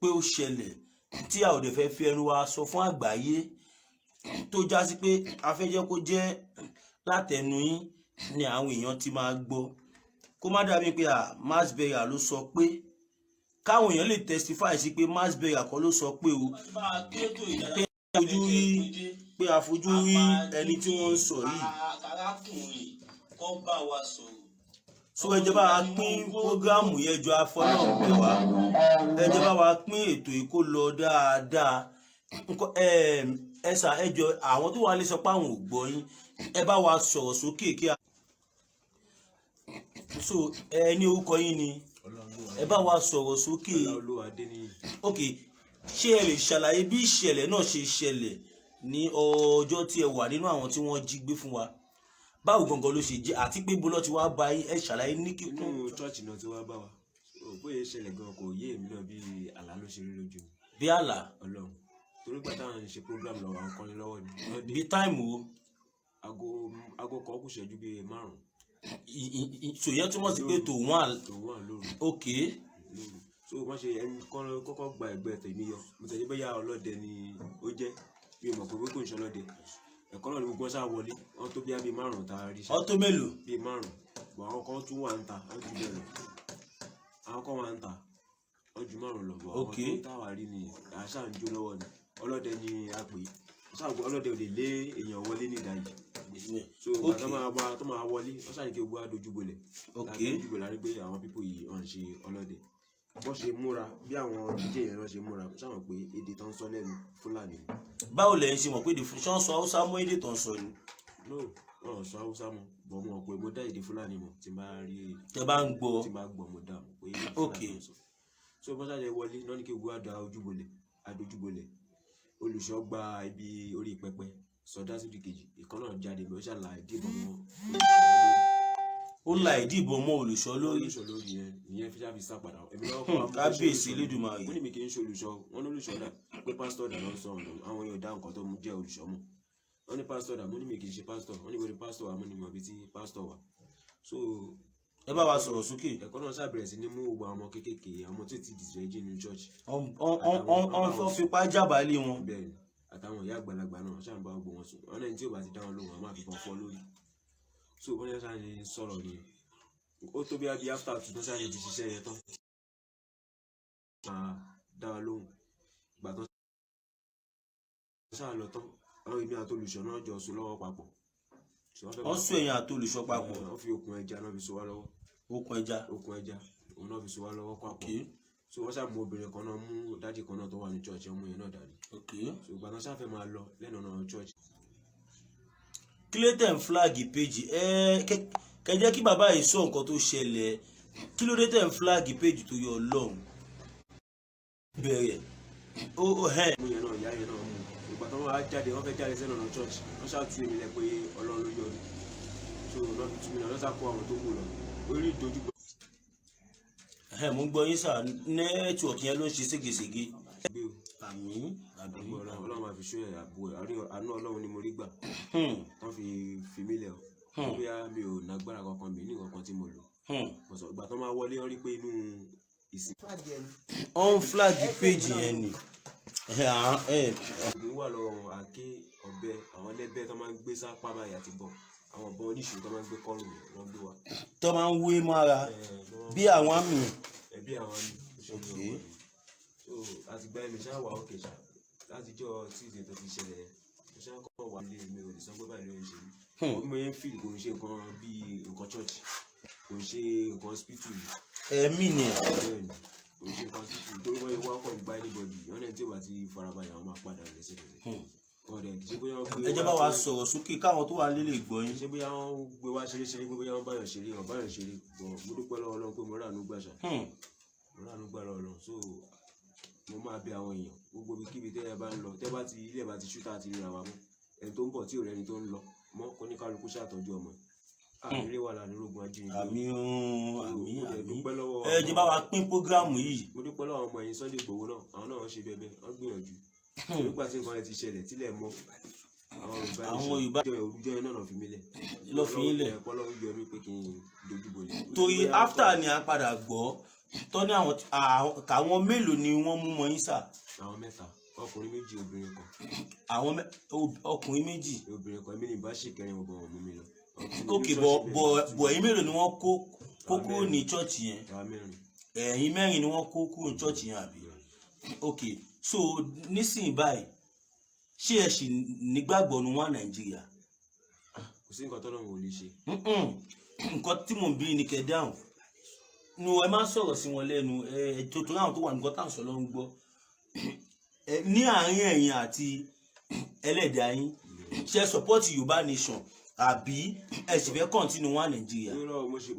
pé ó ṣẹlẹ̀ tí a ò dẹ̀ fẹ́ fi ẹnu wa sọ fún àgbáyé tó já sí pé a fẹ́ jẹ́ kó jẹ́ látẹnu yín ni àwọn èèyàn ti máa gbọ́ kó má dàbí pé Mass Burial ló sọ pé káwọn èèyàn lè testify sí pé Mass Burial kọ́ ló sọ pé o pé àfojú rí ẹni tí wọ́n ń sọ yìí so ẹ jẹ́ bá wa pín prógrámù yẹn jọ afọlọ́ọ̀pẹ̀ wa ẹ jẹ́ bá wa pín ètò yìí kó lọ dáadáa ẹ sà ẹ jọ àwọn tó wà lè sọ pé àwọn ò gbọ́ yín ẹ bá wa sọ̀rọ̀ sókè kí a so ẹ ní orúkọ yín ni ẹ bá wa sọ̀rọ̀ sókè ok ṣé ẹ lè ṣàlàyé bí ìṣẹ̀lẹ̀ náà ṣe ṣẹlẹ̀ ní ọjọ́ tí ẹ wà nínú àwọn tí wọ́n jí gbé fún wa báwo gangan ló ṣe jẹ́ àti pé bọ́lọ́ ti wá bá yín ẹ ṣàlàyé ní kíkún. nínú chọ́ọ̀chì náà tí wọ́n bá wa bóyá ìṣẹ̀lẹ̀ gan kò yé èmi náà bí àlá ló ṣe rí lójú. bí àlá. Ọlọ́run torí gbàtà ń ṣe program lọ́wọ́ àwọn kọrin lọ́wọ́ ni. bí táìmù wo. aago kan kù ṣẹ́jú bíi 5. ṣòyẹ́ túmọ̀ sí pé tó wọ́n lóru. ok. so wọ́n ṣe ẹni kọ́kọ́ gba ẹgbẹ́ tèmi yọ mo tẹ̀lé bóyá ọlọ́dẹ ni ó jẹ́ mi ò mọ̀ pé kò ń ṣe ọlọ́dẹ ẹ̀kọ́ náà ni gbogbo ọ̀sán wọlé wọ́n tó bí i 5 tá a rí ṣe. ọtó mélòó. bíi 5 bọ̀ àwọn kan tún wà ń ta wọ́n ju bẹ́ẹ̀ lọ àwọn kan wà ń ta wọ́n ju 5 lọ bọ̀ àwọn kan táwa rí ni àṣà ń jó lọ́wọ́ ni ọlọ́dẹ ni a pè é ọlọ́dẹ ò lè lé èèyàn wọlé ní ìdájì so ìgbà tó máa wọlé wọ́n ṣàní kí gbogbo àdójúbolẹ̀ àdójúbolẹ̀ àrí pé àwọn pípò yìí wọ́n ṣe ọlọ́dẹ bọ́n ṣe múra bí àwọn díje yẹn ṣe múra ṣàwọn pé èdè tó ń sọ lẹ́nu Fúlàní. báwo lẹ́yìn ṣe mọ̀ pé èdè ṣé wọ́n sọ Haúsá mọ́ èdè tó ń sọ ni. no wọn sọ Haúsá mọ́ bọ̀ mọ̀ pé mo dá èdè Fúlàní mọ̀ tí n bá rí tẹ bá ń gbọ́ tí n bá gbọ́ mo dá mọ̀ pé èdè Fúlàní sọ so bọ́n ṣàjẹ́ wọlé náà ní kí gbogbo àdójúbolẹ̀ olùṣọ́ gba ibi orí pẹpẹ sọdá sí ìdíkejì ìkan náà jáde lọ ṣàlà ìdìbò mọ́ ó la ìdìbò mọ́ olùṣọ́ lórí yẹn ìyẹn fi sá padà èmi lọ́wọ́ kọ́ kábíyèsí Elédùmarè wọ́n ní mi kì í ṣe olùṣọ́ wọn ní olùṣọ́ dà pé pásítọ̀ dà lọ sọ ọ̀nà àwọn yóò dá nǹkan tó mú jẹ́ olùṣọ́ mọ́ wọ́n ní pásítọ̀ dà mo ní mi kì í ṣe pásítọ̀ wọ́n ní wọ́n ní pásítọ̀ wà mo ní mọ̀ bí tí pásítọ̀ wà so ẹ bá wa sọ̀rọ̀ sókè. ẹ̀kọ́ náà ṣàbẹ̀rẹ̀ sí ní mú gbogbo àwọn ọmọ kéékèèké àwọn tó ti dìsìrẹ́jì nínú church. ọ̀n fipá jábàálẹ̀ wọn. bẹ́ẹ̀ni àtàwọn ìyá àgbàlagbà náà ṣáà ń bá gbogbo wọn sùn wọn lẹ́yìn tí ò bá ti dá wọn lóhùn àwọn máa fi kàn fọ́ lórí. so bọ́n yẹn ṣáà ń sọ̀rọ̀ ni ó tó bí i after two tó ṣáà ti ṣiṣẹ́ yẹn tán. máa dá wa lóhùn ìgbà tó ṣáà lọ tán àwọn èmi àti olùṣọ́ náà jọ sùn lọ́wọ́ papọ̀. wọ́n sún èèyàn àti olùṣọ́ papọ̀. wọ́n fi okùn ẹja náà fi so wá lọ́wọ́. okùn ẹja òun náà fi so wá lọ́wọ́ papọ̀. so wọ́n ṣàmú obìnrin kan náà mú dájì kan náà tó wà ní church ọmọ yẹn náà dání. so ìgbà náà ṣàfẹ́ máa lọ lẹ́nu ọ̀nà church. kílódé ń flag page kẹjẹ kí bàbá yìí sọ nǹkan tó ṣẹlẹ̀ kílódé tẹ̀ ń flag page tó yọ Ọlọ́run bẹ̀rẹ̀ mú yẹn náà ìyá yẹn náà mú ìgbà tó wọ́n jáde wọ́n fẹ́ jáde sẹ́nu ọ̀nà church wọ́n ṣàtú èmi lẹ pé Ọlọ́run ló yọ ní so lọ́ọ́ fi tú mi náà lọ́sà kó àwọn tó kù lọ orí ìdojúkọ. mo ń gbọ́ yín sà nẹ́tíwọ̀kì yẹn ló ń ṣe ségesège. àmín àdúgbò Ọlọ́run máa fi ṣó ẹ̀ àbò àánú Ọlọ́run ni mo rí gbà wọ́n fi mí lẹ̀ ọ́ bóyá mi ò nágbára kankan mi ní kankan tí mo lò ìgbà tó máa wọlé wọ́n rí pé inú ìsìn. on flag page yẹn ni. ìgbín wà lọ́wọ́ àké ọ̀bẹ àwọn ẹlẹ́bẹ̀ tó máa ń gbé sápá báyìí àti bọ̀ àwọn ọ̀bọ oníṣòwò tó máa ń gbé kọ́rùn wọn gbé wa. tó máa ń wé mọ́ra bí àwọn àmì. bí àwọn àmì ìṣòro so àti gba ẹ̀mí ṣáà wà ókè ṣá látijọ́ tíìsì tó ti ṣẹlẹ̀ mo ṣáà kọ́ wà lé mi ò lè sọ pé báyìí ló ń ṣe mí. ó mọ yẹn fíìlì kò ń ṣe nǹkan bíi nǹkan church kò ń ṣe nǹkan hospital. ẹ̀mí ni kò ń ṣe nǹkan hospital tó wọ́n yẹ wá kọ́ gba anybody wọ́n náà tí ò bá ti farabalẹ̀ àwọn máa padà lẹ́sẹ̀kẹsẹ̀. ẹ jẹ́ bá wa sọ̀rọ̀ sókè káwọn tó wà nílé gbọ́ yín. ṣé bóyá wọ́n gbé wá ṣeré pé bóyá wọ́n báyọ̀ ṣeré bọ̀ mo dúpẹ́ lọ́wọ́ Ọlọ́run pé mo ránú gbàṣà mo ránú gbà lọ́wọ́ Ọlọ́run so mo máa bẹ àwọn èèyàn gbogbo ibikíbi tẹ́ ẹ bá ń lọ tẹ́ bá ti ilé bá ti ṣútà àti ìrìn àwa mọ́ ẹni tó ń bọ̀ tí ò rẹni tó ń lọ mọ́ kó ní kálukú ṣàtọ́jú ọmọ àmì wà lánàá lóògùn ajínigbé. àmì ẹ jẹ́ bá wa pín prógráàmù yìí. mo dúpẹ́ lọ́wọ́ ọmọ ẹ̀yìn Sunday Igboho náà àwọn náà ṣe bẹbẹ wọ́n gbìyànjú nígbà tí nǹkan ẹ ti ṣẹlẹ̀ tílẹ̀ mọ́ àwọn Yorùbá jọ òrùjọ yẹn náà fi mí lẹ̀ lọ fi yín lẹ̀ Ọlọ́run yọ mí pé kí n dojú bolẹ̀. torí after ni a padà gbọ́ tọ́ ní àwọn mélòó ni wọ́n mú mọ́ yín sà. àwọn mẹ́ta ọkùnrin méjì obìnrin kan. àwọn ọkùnrin méjì. obìnrin kan èmi ní bá ṣèkẹrin wọn bọ̀ wọ́n mú mi lọ. ókè bọ̀ ẹ̀yin mélòó ni wọ́n kó kúrò ní chọ́ọ̀chì yẹn. ẹ̀yin mẹ́rin ni wọ́n kó kúrò ní chọ́ọ̀chì yẹn àbí. ok so nísìnyí báyìí ṣé ẹ sì nígbàgbọ́ nu wọn Nàìjíríà. kò sí nǹkan tọ́lọ́run ò lè ṣe. nǹkan tí mò ń bí ni kẹ́ dáhùn nu ẹ máa ń sọ̀rọ̀ sí wọn lẹ́nu tó láwọn tó wà nǹkan tá à ń sọ lọ́run gbọ́ ní àárín ẹ̀yin àti ẹlẹ́dàá yín ṣe support Yorùbá nation àbí ẹ sì fẹ́ continue wá Nàìjíríà.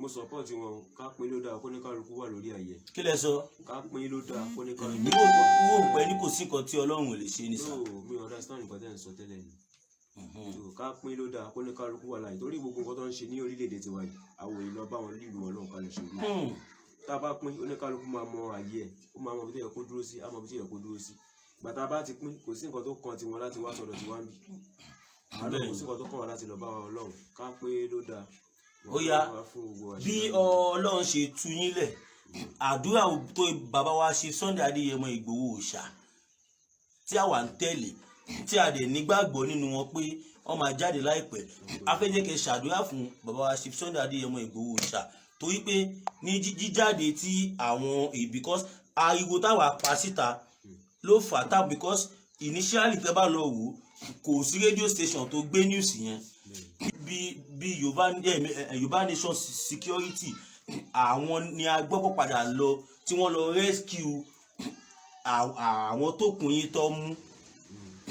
mo support wọn ká pín ló dáa kó ní kálukú wà lórí ayé. kí lẹ sọ. ká pín ló dáa kó ní kálukú. mi ò pẹ́ ní kò sí nǹkan tí Ọlọ́run ò lè ṣe ní sá. mi ò understand nǹkan tẹ́ ń sọ tẹ́lẹ̀ ni. ká pín ló dáa kó ní kálukú wà láyé torí gbogbo nǹkan tó ń ṣe ní orílẹ̀-èdè tiwa yìí àwọn èèyàn lọ bá wọn lílu Ọlọ́run ká lè ṣe orí. tá a bá pín oníkálukú máa mọ ayé ẹ̀ ó máa mọ bí tó yẹ kó dúró sí á mọ bí tó yẹ kó dúró sí. gbàtà bá ti pín kò sí nǹkan tó kan tiwọn láti wá sọ̀dọ̀ tiwa ń bì. àlọ́ kò sí nǹkan tó kàn wá láti lọ bá wa Ọlọ́run ká pé ló dáa. ó yá bí Ọlọ́run ṣe tú yín lẹ̀ àdúrà tó bàbá wa ṣe Sunday Adéyẹmọ Ìgbòho Òòṣà tí àwa ń tẹ̀lé tí a dẹ̀ nígbàgbọ́ nínú wọn pé wọ́n máa jáde láìpẹ́ afẹ́jẹ́kẹ́ ṣàdúrà fún bàbá wa ṣe Sunday Adéyẹmọ Ìgbòho Òòṣà torí pé ní jíjáde tí àwọn because ariwo táwa pa síta ló fà á tá because initially tẹ́ bá lọ wò kò sí radio station tó gbé news yẹn bí Yorùbá Nation Security àwọn ni a gbọ́ pọ̀ padà lọ tí wọ́n lọ rescue àwọn tó kùn yín tó mú.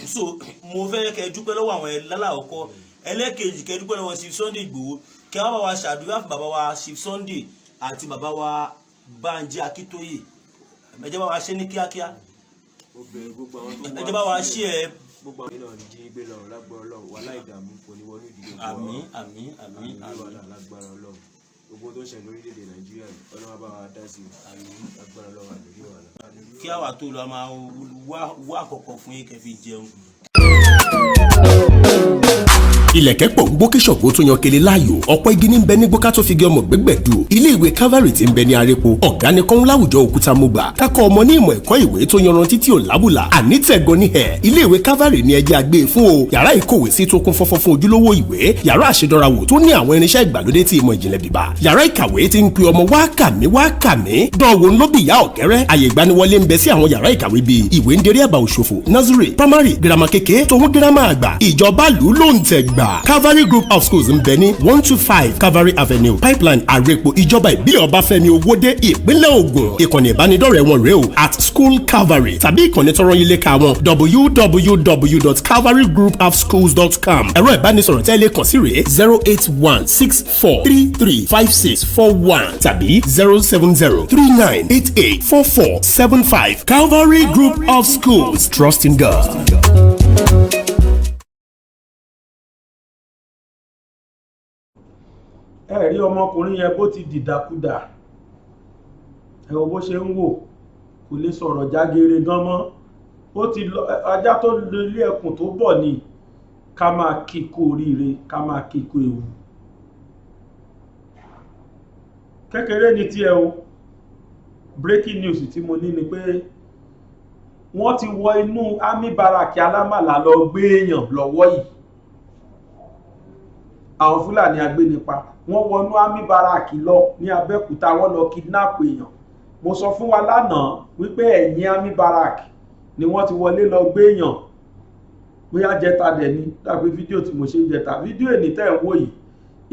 So mo fẹ́ kẹ́ dúpẹ́ lọ́wọ́ àwọn lálàkọ́kọ́ ẹlẹ́kejì kẹ́ dúpẹ́ lọ́wọ́ Chief Sunday Igboho kẹ́ wá bá wa ṣàdúrà fún bàbá wa Chief Sunday àti bàbá wa Banji Akíntóyè ẹ jẹ́ bá wa ṣe ní kíákíá ẹ jẹ́ bá wa ṣe ẹ. gbogbo àwọn ènìyàn jí gbé lọ lágbára Ọlọ́run wà láì dààmú kò ní wọnú ìdílé wọn. àmín àmín àmín àmín lágbára Ọlọ́run gbogbo tó ń ṣẹlẹ̀ lórílẹ̀-èdè Nàìjíríà Ọlọ́run bá wa dá sí àmín lágbára Ọlọ́run àdúgbò wà lá. kí àwa tó lọ máa wá àkọ́kọ́ fún yín kẹ́ fi jẹun. ilẹ̀kẹ̀ pọ̀ ń gbókè ṣọ̀gbó tó yan kele láàyò ọ̀pọ̀ igi ní ń bẹ ní gbóká tó fi gé ọmọ gbẹ́gbẹ̀dù ilé ìwé Calvary tí ń bẹ ní arepo ọ̀gá ni kọ́ń láwùjọ òkúta mọ́gbà kákọ́ ọmọ ní ìmọ̀ ẹ̀kọ́ ìwé tó yanrantí tí ò lábùlà àní tẹ̀gọ́ ní ẹ̀ ilé ìwé Calvary ní ẹjẹ́ àgbé fún o yàrá ìkówé sí tó kún fọ́fọ́ fún ojúlówó ìwé yàrá àṣedọ́rawò tó ní àwọn irinṣẹ́ ìgbàlódé tí ìmọ̀ ìjìnlẹ̀ bíbá yàrá ìkàwé tí ń pe ọmọ wá kàmí dánwò ńlọ́bìyà ọ̀kẹ́rẹ́ àyè ìgbaniwọlé ń bẹ sí àwọn yàrá ìkàwé bíi ìwé ń derí àbá òṣòfò nursery primary girama kékeré tòun girama àgbà ìjọba lù ló ń tẹ̀ gbà Calvary Group of Schools ń bẹ ní 125 Calvary Avenue Pipeline Arepo ìjọba ìbílẹ̀ Ọbáfẹ́mi Owódé ìpínlẹ̀ Ògùn ìkànnì ìbánidọ́rẹ̀ẹ́ wọn rèé o @School Calvary tàbí ìkànnì tọrọ yín léka wọn www.calvarygroupofschools.com ẹ̀rọ ìbánisọ̀rọ̀ tẹ́lẹ̀ kàn sí rèé 08164335641 tàbí 07039884475 Calvary Group of Schools, trust in God. ẹ rí ọmọkùnrin yẹn bó ti dìdàkudà ẹ wo bó ṣe ń wò kò lè sọ̀rọ̀ jágere gan mọ́ ó ti lọ ajá tó lọ ilé ẹkùn tó bọ̀ ni ká máa kíkó oríire ká máa kíkó ewu kékeré ní tí ẹ o breaking news tí mo ní ni pé wọ́n ti wọ inú army barrack alámàlà lọ gbé èèyàn lọ́wọ́ yìí àwọn Fúlàní agbénipa wọ́n wọnú army barrack lọ ní Abẹ́òkúta wọ́n lọ kidnap èèyàn mo sọ fún wa lánàá wípé ẹ̀yìn army barrack ni wọ́n ti wọlé lọ gbé èèyàn bóyá jẹta dẹ̀ ni dàgbé fídíò tí mo ṣe ń jẹta fídíò èní tẹ́ ń wò yìí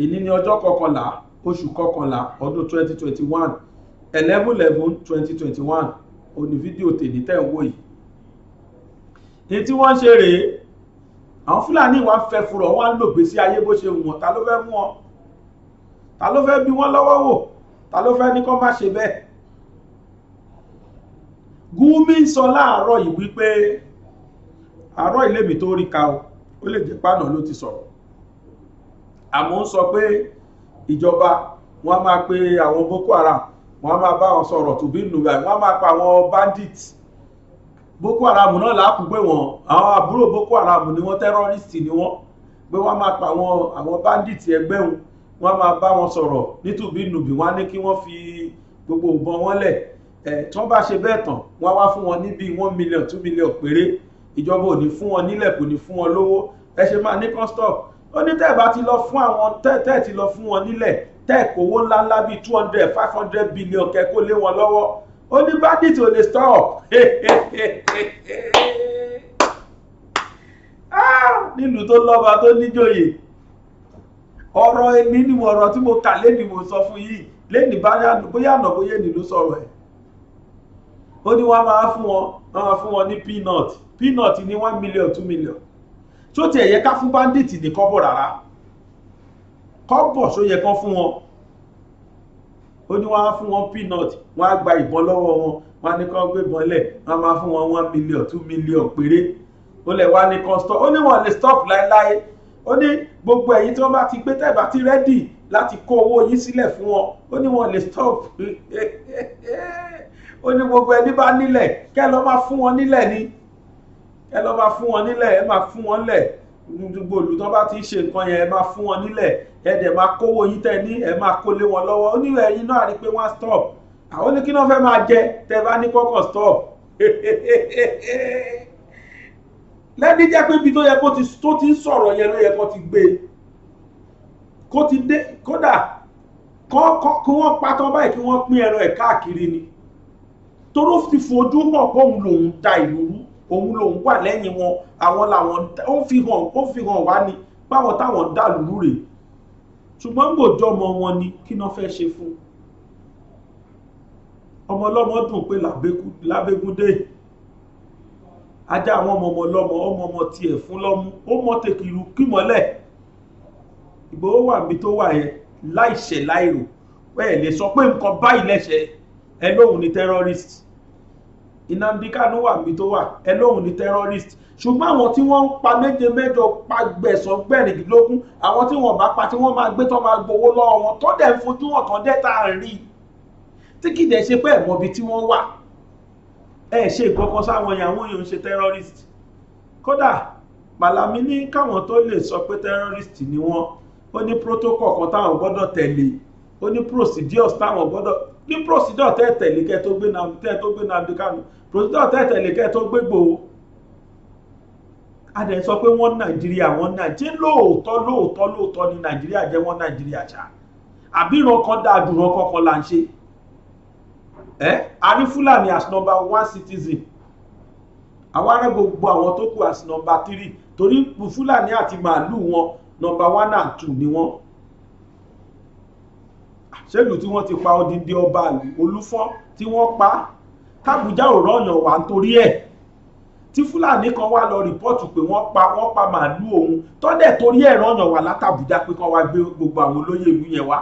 èní ní ọjọ́ 11 oṣù 11 ọdún 2021 11/11/2021 òní fídíò tèní tẹ́ ń wò yìí ní tí wọ́n ṣe rèé àwọn Fúlàní wá fẹ́ fúrọ̀ wọ́n lò gbé sí ayé bó ṣe wọ́n ta ló fẹ́ mú wọn ta ló fẹ́ bí wọ́n lọ́wọ́ wò ta ló fẹ́ ní kó má ṣe bẹ́ẹ̀ Gumi sọ láàárọ̀ yìí wípé àárọ̀ ilé mi tó rí ka ó lè jẹ́ pàánà ló ti sọ̀rọ̀ àmọ́ ń sọ pé ìjọba wọ́n máa pe àwọn Boko Haram wọ́n máa bá wọn sọ̀rọ̀ tó bí nù wọ́n máa pa àwọn bandits Boko Haram náà láàkú pé àwọn àbúrò Boko Haram ni wọ́n terrorist ni wọ́n pé wọ́n máa pa àwọn bandits ẹgbẹ́ wọn wọ́n máa bá wọn sọ̀rọ̀ nítùbínùbí wọ́n ní kí wọ́n fi gbogbo ìbọn wọn lẹ̀ tí wọ́n bá ṣe bẹ́ẹ̀ tán wọ́n wá fún wọn níbi 1 million 2 million péré ìjọba ò ní fún wọn nílẹ̀ kò ní fún wọn lówó ẹ ṣe máa ní kan stop ó ní tẹ́ẹ̀ bá ti lọ fún àwọn tẹ́ẹ̀ ti lọ fún wọn nílẹ̀ tẹ́ẹ̀ kówó ńláńlá bíi 200 500 billion kẹ́kọ́ lé wọn lọ́wọ́ ó ní bandit ò lè stop nílùú tó lọ́ba tó níjòyè ọ̀rọ̀ ẹni ni ọ̀rọ̀ tí mo kà lẹ́ni mo sọ fún yìí lẹ́ni bóyá àná bóyá ènì ló sọ̀rọ̀ ẹ̀ ó ní wọ́n máa fún wọn ní peanut ní 1 million 2 million tó ti ẹ̀yẹ ká fún bandit ní kọ́bọ̀ rárá kọ́bọ̀ só yẹ kán fún wọn ó ní wọ́n á fún wọn peanut wọ́n á gba ìbọn lọ́wọ́ wọn wọ́n á ní kán gbé ìbọn lẹ̀ wọ́n máa fún wọn 1 million 2 million péré ó lẹ̀ wá ní kan stop ó ní wọ́n lè stop láéláé ó ní gbogbo ẹ̀yin tí wọ́n bá ti gbé tẹ́ bá ti rẹ́dì láti kó owó yín sílẹ̀ fún wọn ó ní wọ́n lè stop ó ní gbogbo ẹni bá nílẹ̀ kẹ́ lọ máa fún wọn nílẹ̀ ni ẹ lọ máa fún wọn nílẹ̀ ẹ máa fún wọn lẹ̀ gbogbo olù tán bá ti ṣe nǹkan yẹn ẹ máa fún wọn nílẹ̀ ẹ dẹ̀ máa kówó yín tẹ́ ní ẹ máa kó lé wọn lọ́wọ́ ó ní ẹ̀yin náà rí pé wọ́n stop àwọn ní kí náà fẹ́ máa jẹ tẹ́ bá ní kọ́kọ́ stop lẹ́ni jẹ́ pé ibi tó yẹ tó ti ń sọ̀rọ̀ yẹn ló yẹ kó ti gbé kó ti dé kódà kí wọ́n pátán báyìí kí wọ́n pín ẹran ẹ̀ káàkiri ni toró ti fojú hàn pé òun lòun da ìlú rú òun lòun wà lẹ́yìn wọn àwọn làwọn ó fi hàn wá ní báwọn táwọn dà lúrú rè ṣùgbọ́n gbòjọ́ ọmọ wọn ni kí náà fẹ́ ṣe fún ọmọ ọlọ́mọ dùn pé lábẹ́gúndé ajá àwọn ọmọ ọlọ́mọ tiẹ̀ fún lọ́mú ó mọ́ tèkìrù kí mọ́lẹ̀ Ìgbòho wà níbi tó wà yẹn láìṣẹ̀ láìrò ẹ lè sọ pé nǹkan báyìí lẹ́ṣẹ̀ ẹ lóhùn ní terrorist Nnamdi Kanu wà níbi tó wà ẹ lóhùn ní terrorist ṣùgbọ́n àwọn tí wọ́n ń pa méje mẹ́jọ pa gbẹ̀sán gbẹ̀rìndínlógún àwọn tí wọ́n bá pa tí wọ́n máa gbé tán máa gbowó lọ́wọ́ wọn tó dẹ̀ ń fojú hàn tán dẹ́ tá à ń rí tí kì í dẹ̀ ṣe pé ẹ̀ mọ̀bi tí wọ́n wà ẹ ṣe ìkọ̀kọ̀ sáwọn ìyàwó yìí ń ṣe terrorist kódà Malami ní káwọn tó lè sọ pé terrorist ni wọ́n ó ní protocol kan táwọn gbọ́dọ̀ tẹ̀lé ó ní procedures táwọn gbọ́dọ̀ ní procedure tẹ́ tẹ̀lé kẹ́ tó gbé Nnamdi Kanu procedure tẹ́ tẹ̀lé kẹ́ tó gbé Ìgbòho a dẹ̀ sọ pé wọ́n Nàìjíríà lóòótọ́ ní Nàìjíríà jẹ́ wọ́n Nàìjíríà ṣá àbí ìran kan dáa jù ìran kankan là ń ṣe a rí Fúlàní as number 1 citizen àwọn ará gbogbo àwọn tó kù as number 3 torí Fúlàní àti màálù wọn number 1 and 2 ni wọ́n ṣèlú tí wọ́n ti pa odindi ọba Olúfọ́n tí wọ́n pa tábùjá ò rọ̀yàn wà nítorí ẹ̀ tí Fúlàní kan wá lọ rìpọ́ọ̀tù pé wọ́n pa màálù òun tọ́dẹ̀ torí ẹ̀ rọ̀yàn wà látàbùjá pé kán wá gbé gbogbo àwọn olóyè ìlú yẹn wá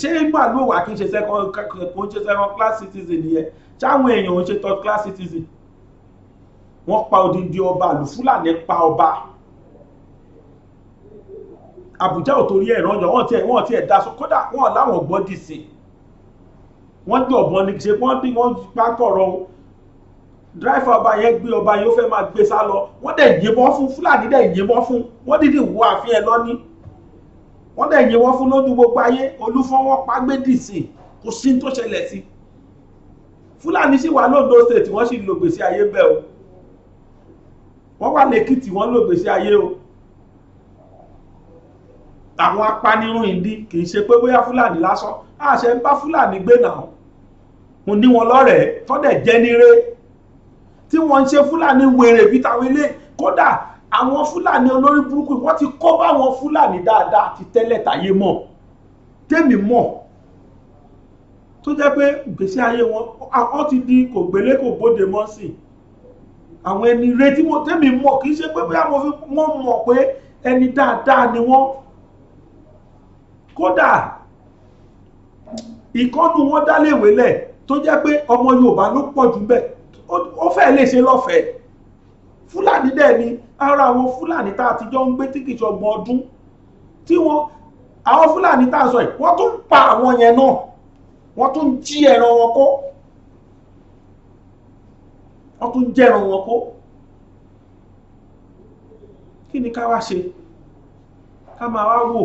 ṣé màálù wà kí n ṣe second class citizen yẹn ṣáwọn èèyàn ń ṣe third class citizen wọ́n pa odindi ọba ìlú Fúlàní pa ọba Àbújá ò torí ẹ̀rọ ọ̀yàn wọ́n ti ẹ̀dá sọ kódà wọ́n láwọn gbọ́dì sí wọ́n gbé ọ̀bọ̀n ní ṣe wọ́n bá kọ̀rọ̀ dráìfà ọba yẹn gbé ọba yẹn ó fẹ́ máa gbé sá lọ wọ́n dẹ̀ yìnbọn fún Fúlàní dẹ̀ yìnbọn fún wọ́n dídì wọ àfihàn lọ́ní wọ́n dẹ̀ yìnbọn fún lójú gbogbo ayé Olúfọ́n wọ́n pa gbédì sí kò sí tó ṣẹlẹ̀ sí Fúlàní sì wà lóńdó state wọ́n sì lò gbèsè ayé bẹ́ẹ̀ o wọ́n wà lẹ́kìtì wọ́n lò gbèsè ayé o àwọn apanirun ìdí kìí ṣe pé bóyá Fúlàní lásán àṣẹ ń bá Fúlàní gbé náà mo ní wọn lọ́rẹ̀ẹ́ tọ́dẹ̀ jẹ́ níré tí wọ́n ń ṣe Fúlàní wèrè bí táwọn ilé kódà àwọn Fúlàní olórí burúkú wọ́n ti kọ́ bá wọn Fúlàní dáadáa ti tẹ́lẹ̀ táyé mọ̀ tèmi mọ̀ tó jẹ́ pé ìgbésí ayé wọn ti di kò gbélé kò bóde mọ́ sí àwọn ẹni rẹ tí tèmi mọ̀ kìí ṣe pé bóyá wọ́n mọ̀ pé ẹni dáadáa ni wọ́n kódà ìkọ́nù wọn dáléèwé lẹ̀ tó jẹ́ pé ọmọ Yorùbá ló pọ̀ jù bẹ́ẹ̀ ó fẹ́ lè ṣe lọ́fẹ̀ẹ́ Fúlàní dẹ̀ ni ara àwọn Fúlàní tá a ti jọ ń gbé tí kìí ṣe ọgbọ̀n ọdún tí àwọn Fúlàní tá a sọ yìí wọ́n tún pa àwọn yẹn náà wọ́n tún jí ẹran wọn kó wọ́n tún jẹ́ran wọn kó kí ni ká wá ṣe ká máa wá wò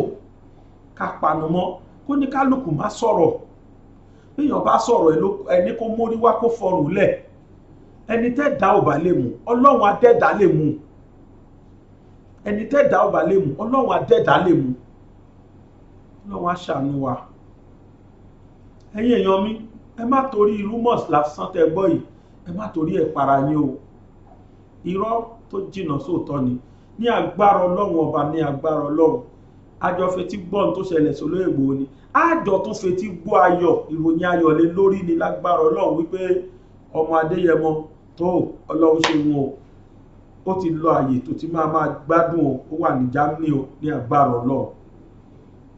ká pànù mọ́ kó ní kálukú má sọ̀rọ̀ èèyàn bá sọ̀rọ̀ ẹni kó mórí wá kó fọrùn lẹ̀ ẹni tẹ́ẹ̀dá ò bá lè mú Ọlọ́run adẹ́ẹ̀dá lè mú ẹni tẹ́ẹ̀dá ò bá lè mú Ọlọ́run adẹ́ẹ̀dá lè mú Ọlọ́run á ṣàánú wa ẹ̀yin èèyàn mi ẹ má torí rumors lásán tẹ́ gbọ́ yìí ẹ má torí ẹ̀ para yín o irọ́ tó jìnnà sóòótọ́ ni ní agbára Ọlọ́run ọba ní agbára Ọlọ́run àjọ fetí gbọ́n tó ṣẹlẹ̀ sólóyè Ìgbòho ni àjọ tó fetí gbọ́ ayọ̀ ìròyìn ayọ̀ lé lórí ni lágbára Ọlọ́run wípé ọmọ Adéyẹmọ tó Ọlọ́run ṣe wọn ó ti lọ àyè tó ti máa gbádùn ó wà ní Germany o ní agbára Ọlọ́run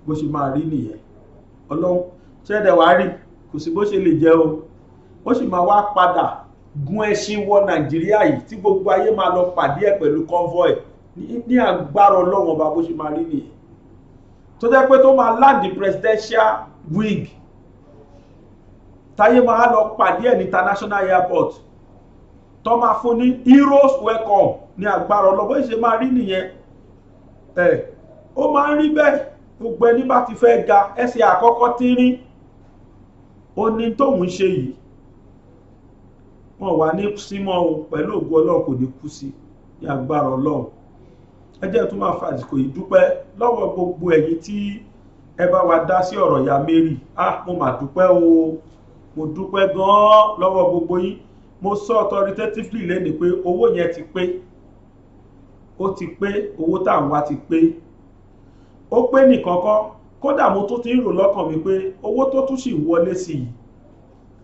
bó ṣe máa rí nìyẹn Ọlọ́run ṣẹ́dẹ̀ wá rí kò sí bó ṣe lè jẹ́ o ó sì máa wá padà gún ẹṣin wọ Nàìjíríà yìí tí gbogbo ayé máa lọ pàdé ẹ̀ pẹ̀lú convoy ní agbára Ọlọ́run ọba bó ṣe máa rí nìyẹn tó jẹ́ pé tó máa land the presidential wing táyé máa lọ pàdé ẹ̀ ní international airport tó máa fún ní heroes welcome ní agbára Ọlọ́run bó ṣe máa rí nìyẹn ó máa ń rí bẹ́ẹ̀ gbogbo ẹni bá ti fẹ́ ga ẹsẹ̀ àkọ́kọ́ tí rí ó ní tóun ṣe yìí wọ́n wà ní símọ́ o pẹ̀lú ògo Ọlọ́run kò ní kú sí ní agbára Ọlọ́run ẹ jẹ́ tó máa fàsìkò yìí dúpẹ́ lọ́wọ́ gbogbo ẹ̀yin tí ẹ bá wa dá sí ọ̀rọ̀ ìyá Mary mo mà dúpẹ́ o mo dúpẹ́ gan-an lọ́wọ́ gbogbo yín mo sọ authoritatively lẹ́ni pé owó yẹn ti pé ó ti pé owó tá à ń wá ti pé ó pé nìkan kọ́, kódà mo tún ti ń rò lọ́kàn mi pé owó tó tún sì wọlé sí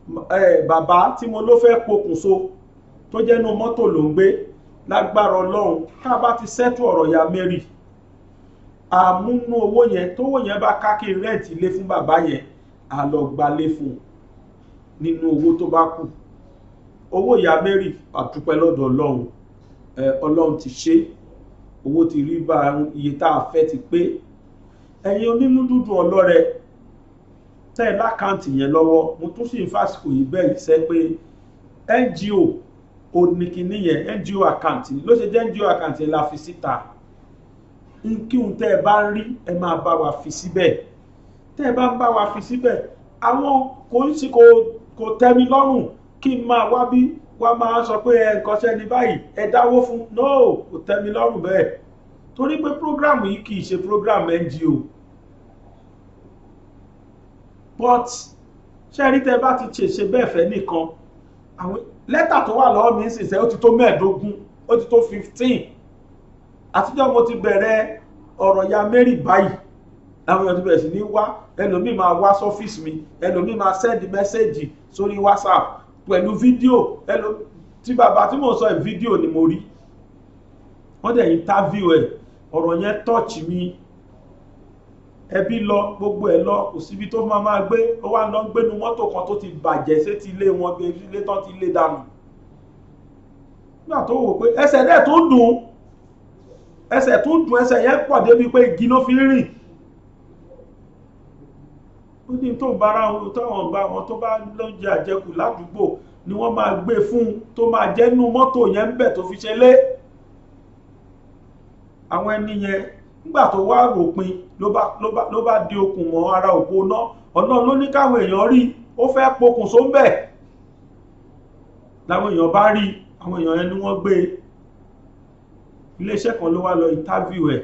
i bàbá tí mo ló fẹ́ pokùnso tó jẹ́nu mọ́tò ló ń gbé, lágbára Ọlọ́run ká bá ti sẹ́tù ọ̀rọ̀ ya Mary, àmúnú owó yẹn tówó yẹn bá káàkiri rẹ́ǹtì ilé fún bàbá yẹn á lọ gbalé fún nínú owó tó bá kù. Owó ya Mary àdúpẹ́ lọ́dọ̀ Ọlọ́run, Ọlọ́run ti ṣe, owó ti rí bá iye tá a fẹ́ ti pé. Ẹ̀yin onínú dúdú ọlọ́rẹ tẹ́ lákàntì yẹn lọ́wọ́, mo tún sì ń fàsìkò yìí bẹ́ẹ̀ yìí sẹ́ pé NGO oníkìní yẹn NGO àkáǹtì ló ṣe jẹ́ NGO àkáǹtì la fi síta. Kí n tẹ́ ẹ bá ń rí ẹ máa bá wa fi síbẹ̀, tẹ́ ẹ bá ń bá wa fi síbẹ̀. Àwọn kò ń ṣe kò tẹ́ mi lọ́rùn kí n máa wá bí wá máa sọ pé nǹkan ṣẹ́ ní báyìí ẹ dáwó fún, no, kò tẹ́ mi lọ́rùn bẹ́ẹ̀, torí pé program yìí kì í ṣe program NGO. But ṣe rí tẹ́ bá ti ṣe bẹ́ẹ̀ fẹ́ nìkan, àwọn lẹ́tà tó wà lọ́wọ́ mi sì sẹ́ ó ti tó 15, ó ti tó 15. Àtijọ́ mo ti bẹ̀rẹ̀ ọ̀rọ̀ ya Mary báyìí láwọn èèyàn ti bẹ̀rẹ̀ sí ní wá, ẹlòmíì máa wá sọ́fíìsì mi, ẹlòmíì máa sẹ́ndì mẹ́sẹ́jì sórí WhatsApp pẹ̀lú fídíò, tí bàbá tí mò ń sọ fídíò ni mo rí, wọ́n dẹ̀ interview ẹ̀, ọ̀rọ̀ yẹn touch mi, ẹbí lọ gbogbo ẹ̀ lọ, kò síbi tó máa gbé, ó wá lọ gbénu mọ́tò kan tó ti bàjẹ́ sétí ilé wọn bí ilé tán ti lé dànù. Nígbà tó wò pé ẹsẹ̀ dẹ̀ tó dùn, ẹsẹ̀ yẹn pọ̀ débi pé igi ló fi rìn. Ó ní tó ń bára táwọn bá wọn tó bá lóúnjẹ àjẹkù ládùúgbò ni wọ́n máa gbé fún tó máa jẹ́nu mọ́tò yẹn ń bẹ̀ tó fi ṣe lé. Àwọn ẹni yẹn nígbà tó wá ròpin ló bá di okùn mọ́ ara òpó náà. Ọlọ́run ló ní káwọn èèyàn rí, ó fẹ́ pokùnso ń bẹ̀. Láwọn èèyàn bá rí, àwọn èèyàn yẹn ni wọ́n gbé. Iléeṣẹ́ kan ló wá lọ interview ẹ̀.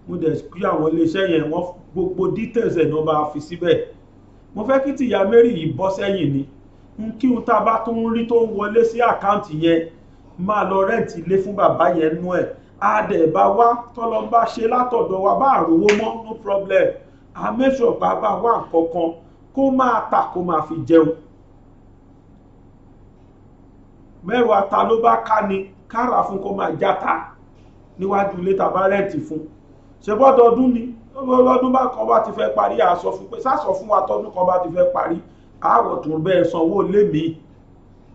Mo dẹ̀ kí àwọn iléeṣẹ́ yẹn wọ́n gbogbo details ẹ̀ náà bá fi síbẹ̀. Mo fẹ́ kí tìyá Mary yìí bọ́ sẹ́yìn ni. Kí n tá bá tún rí tó ń wọlé sí àkáǹtì yẹn máa lọ rẹ́ǹtì ilé fún bàbá yẹn nú ẹ̀. A dẹ̀ bá wá tọ́lọ́ bá ṣe látọ̀dọ̀ wa bá àrówó mọ́, no problem. A make sure bá wà kankan kó máa tà kó máa fi jẹun. Mẹ́rù ata ló bá ká ni kára fún kó máa játa níwájú ilé tàbá rẹ́ǹtì fún. Ṣé bọ́dọọdún ni lọ́dún bá kan bá ti fẹ́ parí àsọ fún pé sásọ fún wa tọ́dún kan bá ti fẹ́ parí àwọ̀ tó bẹ́ẹ̀ sanwó lé mi.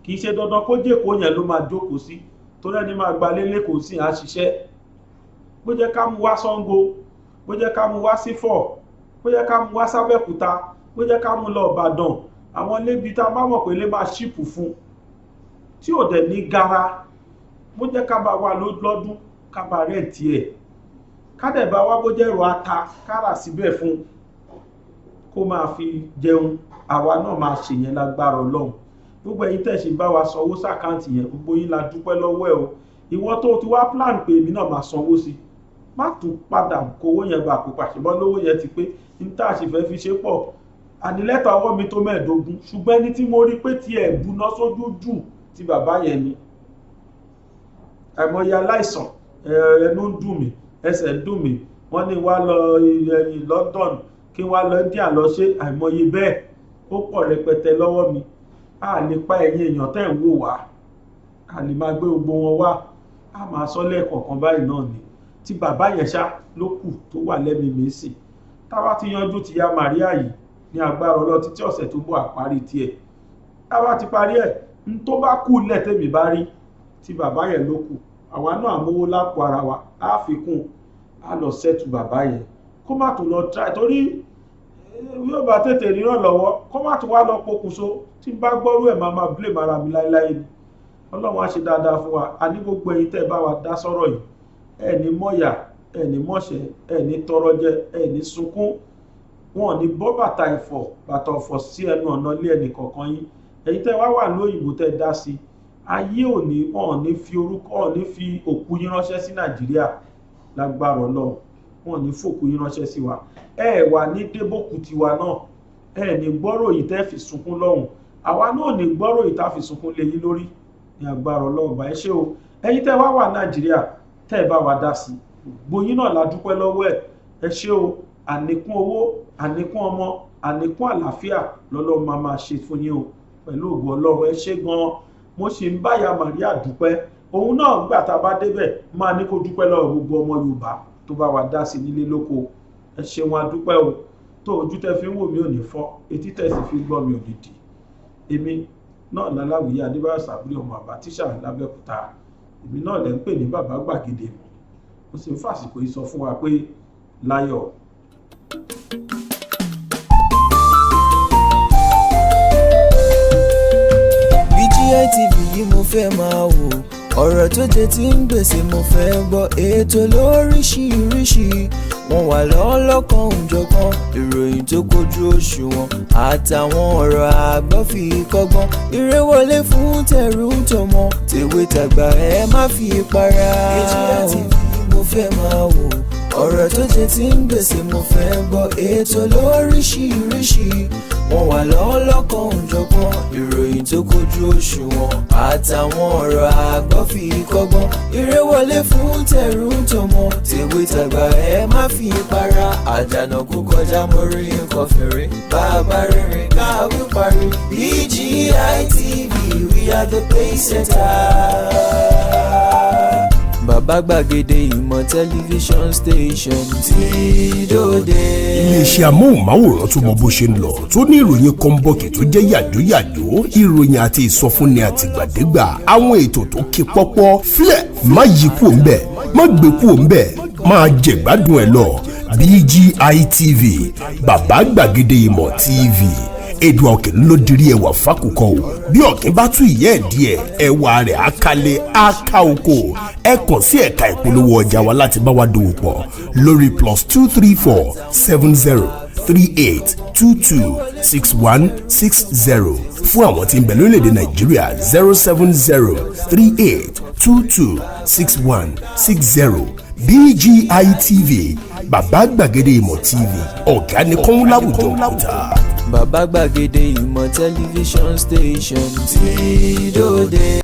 Kì í ṣe dandan kó jẹ́ kó yẹn ló máa jókòó sí, tó lẹ́ni máa gba lélé kò sí àṣìṣẹ́. Bó jẹ́ ká mú wá Ṣàngó, bó jẹ́ ká mú wá Sífọ̀, bó jẹ́ ká mú wá Sábẹ́kúta, bó jẹ́ ká mú lọ Ìbàdàn, àwọn lébi tá bá mọ̀ pé lè máa ṣípù fún tí ò dẹ̀ ní gara, bó jẹ́ ká bá wà lọ́dún ká bá rẹ́ǹtì ẹ̀, ká dẹ̀ bá wá bó jẹ́ ẹ̀rọ ata kára síbẹ̀ fún kó máa fi jẹun. Àwa náà máa ṣèyẹn lágbára Ọlọ́run. Gbogbo ẹ̀yin tẹ́ ṣe bá wa sanwó sàkáǹtì yẹn, gbogbo yín la dúpẹ́ lọ́wọ́ ẹ̀ o. Ìwọ tó ti wá plan pé èmi náà máa sanwó sí, má tún padà kówó yẹn bá kópa ṣùgbọ́n lówó yẹn ti pé ní tá a sì fẹ́ fi ṣe pọ̀. Ànílẹ́tà ọwọ́ mi tó 15, ṣùgbọ́n ẹni tí mo rí pé tí ẹ̀ buná sójú jù ti bàbá yẹn ni. Àìmọye aláìsàn, ẹnu ń dùn mí, ẹsẹ̀ ń dùn mí, wọ́n ní wá lọ London kí wá lọ India lọ ṣe, àìmọye bẹ́ẹ̀ ó pọ̀ rẹpẹtẹ lọ́wọ́ mi. A lè pa ẹ̀yin èèyàn tẹ́ ń wò wá, a lè máa gbé gbogbo wọn wá, a máa sọ lẹ́ẹ̀kọ̀ọ̀kan báyìí náà ni. Tí bàbá yẹn ṣá ló kù tó wà lẹ́mìí mi sí. Táwa ti yanjú ti ya Màríà yìí ní agbára Ọlọ́run títí ọ̀sẹ̀ tó bọ̀ àparí tiẹ̀. Táwa ti parí ẹ̀, n tó bá kù lẹ́tẹ̀mí bá rí tí bàbá yẹn ló kù. Àwa náà mówó lápò ara wa, á fi kún, á lọ sẹ́tù bàbá yẹn. Kó má tún lọ try torí yóò bá tètè ríran lọ́wọ́, kó má tún wá lọ pokùnso. Tí n bá gbọ́rú ẹ̀ máa blame ara mi láíláí ni. Ọlọ́run á ṣe dáadáa fún wa. A ní gbogbo ẹ̀yin tẹ́ bá wa dá sọ́rọ̀ yìí, ẹ ní mọ́yà, ẹ ní mọ́ṣẹ́, ẹ ní tọrọ jẹ, ẹ ní sunkún. Wọn ò ní bọ́ bàtà ọ̀fọ̀ sí ẹnu ọ̀nà ilé ẹnì kọ̀ọ̀kan yín. Ẹ̀yin tẹ́ wá wà lóyìnbó tẹ́ dá sí, ayé òní wọn ò ní fi orúkọ, wọn ò ní fi òkú yín ránṣẹ́ sí Nàìjíríà lágbára Ọlọ́run. Wọn ò ní fòkú yín ránṣẹ́ sí wa. Ẹ wà ní débòkú tiwa náà, ẹ ní gbọ́rọ̀ yìí tẹ́ fi sunkún lọ́hùn. Àwa náà ní gbọ́rọ̀ yìí tá fi sunkún lé yín lórí ní agbára Ọlọ́run. Bá ẹ ṣé o. Ẹ̀yin tẹ́ wá wà Nàìjíríà tẹ́ bá wa dá sí, gbogbo yín náà la dúpẹ́ lọ́wọ́ ẹ̀. ẹ ṣé o, àníkún owó, àníkún ọmọ, àníkún àlàáfíà lọ́lọ́run máa ṣe fún yín o pẹ̀lú ògo Ọlọ́run. ẹ ṣé gan-an. mo sì ń báyà Maria dúpẹ́, òun náà gbà tá a bá débẹ̀ máa ní kó dúpẹ́ lọ́wọ́ gbogbo ọmọ Yorùbá tó bá wa dá sí nílé lóko. ẹ ṣé wọn adúpẹ́ o, tó ojú tẹ́ fi ń wò mí ò ní fọ́, etí tẹ́ sì fi gbọ́ mi ò ní dì. èmi náà láláwìyé Adébáyọ̀ Sàbúrì ọmọ àbá tíṣà lábẹ́òkúta, èmi náà lẹ́ ń pè ní bàbá gbàgede. mo sì ń fàsìkò yìí sọ fún wa pé láyọ̀. BGI TV yìí mo fẹ́ máa wò, ọ̀rọ̀ tó jẹ ti ń gbèsè mo fẹ́ gbọ́, ètò lóríṣiríṣi wọ́n wà lọ́lọ́kan òjọ̀kan, ìròyìn tó kojú òṣùwọ̀n àtàwọn ọ̀rọ̀ àgbọ́ fi kọ́gbọ́n, eré wọlé fún tẹ̀rù tọmọ tèwe tàgbà ẹ má fi para. BGI TV mo fẹ́ máa wò, ọ̀rọ̀ tó jẹ ti ń gbèsè mo fẹ́ gbọ́, ètò lóríṣiríṣi wọ́n wà lọ́lọ́kan òjọ̀kan, ìròyìn tó kojú òṣùwọ̀n àtàwọn ọ̀rọ̀ àgbọ́ fi kọ́gbọ́n, eré wọlé fún tẹ̀rù tọmọ tèwe tàgbà ẹ má fi para. àdànà kú kọjá mórí nǹkan fèrè, bàbá rìnrìn káwí parí. BGI TV, we are the pace setters. Bàbá gbàgede ìmọ̀ tẹlifíṣọ̀n station tí dòde. iléeṣẹ́ amóhùnmáwòrán tó mọ bó ṣe ń lọ, tó ní ìròyìn kọ́ńbọ̀kì tó jẹ́ yàjóyàjó, ìròyìn àti ìsọfúnni àtìgbàdégbà, àwọn ètò tó ké pọ́pọ́ flẹ̀ má yí kúò ń bẹ̀, má gbé kúò ń bẹ̀, máa jẹ̀gbádùn ẹ̀ lọ. BGI TV, bàbá gbàgede ìmọ̀ TV, èdè ọ̀kìn ló dirí ẹwà fákòkò o. bí ọ̀kìn bá tú ìyẹ́ ẹ̀ díẹ̀, ẹwà rẹ̀ á kalẹ̀ á ká oko. ẹ kàn sí ẹ̀ka ìpolówó ọjà wa láti bá wa dòwò pọ̀ lórí +234 70 38 22 61 60. fún àwọn tí ń bẹ lórílẹ̀‐èdè Nàìjíríà 070 38 22 61 60. BGI TV, bàbá gbàgede ìmọ̀ TV, ọ̀gá ni kọ́ń láwùjọ òkúta. Bàbá gbàgede ìmọ̀ tẹlifíṣọ̀n station tí dòde.